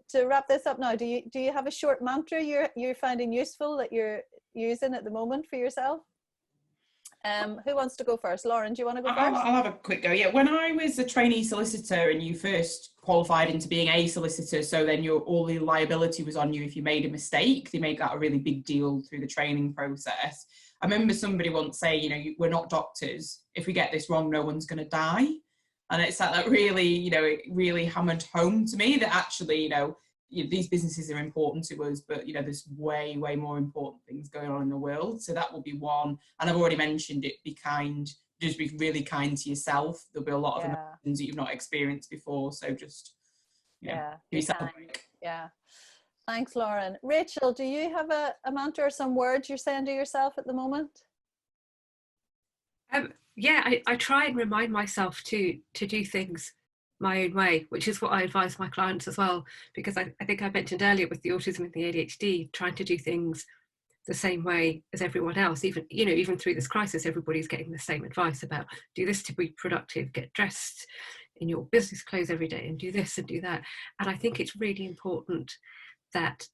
to wrap this up now, do you have a short mantra you're finding useful that you're using at the moment for yourself? Who wants to go first? Lauren, do you want to go first? I'll have a quick go. Yeah, when I was a trainee solicitor and you first qualified into being a solicitor, so then all the liability was on you if you made a mistake. They make that a really big deal through the training process. I remember somebody once saying, you know, we're not doctors. If we get this wrong, no one's going to die. And it's like that really, you know, it really hammered home to me that actually, you know, these businesses are important to us, but, you know, there's way, way more important things going on in the world. So that will be one. And I've already mentioned it, be kind, just be really kind to yourself. There'll be a lot of emotions that you've not experienced before. So just, you know, give yourself a break. Yeah. Thanks, Lauren. Rachel, do you have a mantra or some words you're saying to yourself at the moment? Yeah, I try and remind myself to do things my own way, which is what I advise my clients as well, because I think I mentioned earlier with the autism and the ADHD, trying to do things the same way as everyone else. Even through this crisis, everybody's getting the same advice about do this to be productive, get dressed in your business clothes every day and do this and do that. And I think it's really important that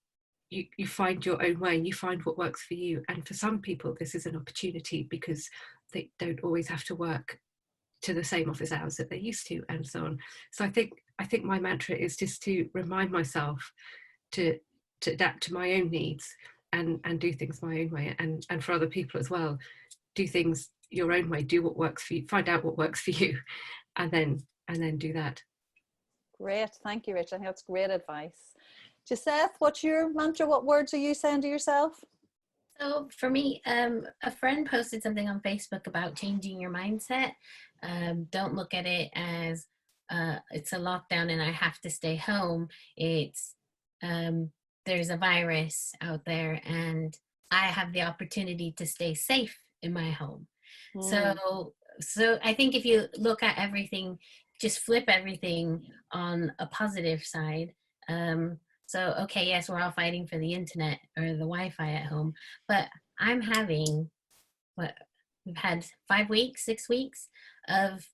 you find your own way and you find what works for you. And for some people, this is an opportunity because they don't always have to work to the same office hours that they used to, and so on. So I think my mantra is just to remind myself to adapt to my own needs and do things my own way, and for other people as well, do things your own way, do what works for you, find out what works for you, and then do that. Great, thank you, Rich. I think that's great advice. Geseth, what's your mantra? What words are you saying to yourself? So for me, a friend posted something on Facebook about changing your mindset. Don't look at it as it's a lockdown and I have to stay home. It's there's a virus out there and I have the opportunity to stay safe in my home. So I think if you look at everything, just flip everything on a positive side. So, okay, yes, we're all fighting for the internet or the Wi-Fi at home, but I'm having, we've had 5 weeks, 6 weeks of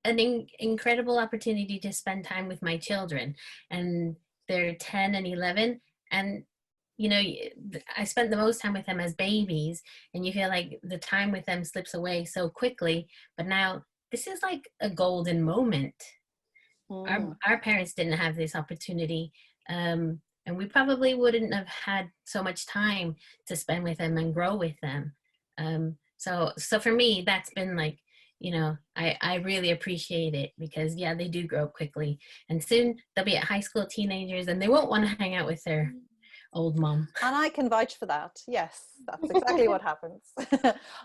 an incredible opportunity to spend time with my children, and they're 10 and 11. And, you know, I spent the most time with them as babies, and you feel like the time with them slips away so quickly, but now this is like a golden moment. Our parents didn't have this opportunity, and we probably wouldn't have had so much time to spend with them and grow with them. So for me, that's been like, you know, I really appreciate it, because yeah, they do grow quickly, and soon they'll be at high school, teenagers, and they won't want to hang out with their old mom. And I can vouch for that. Yes, that's exactly what happens.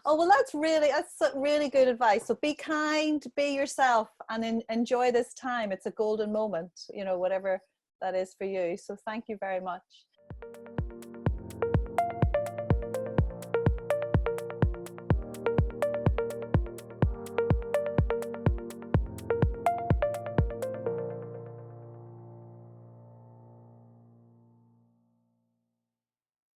Oh, well, that's really good advice. So be kind, be yourself, and enjoy this time. It's a golden moment, you know, whatever that is for you. So thank you very much.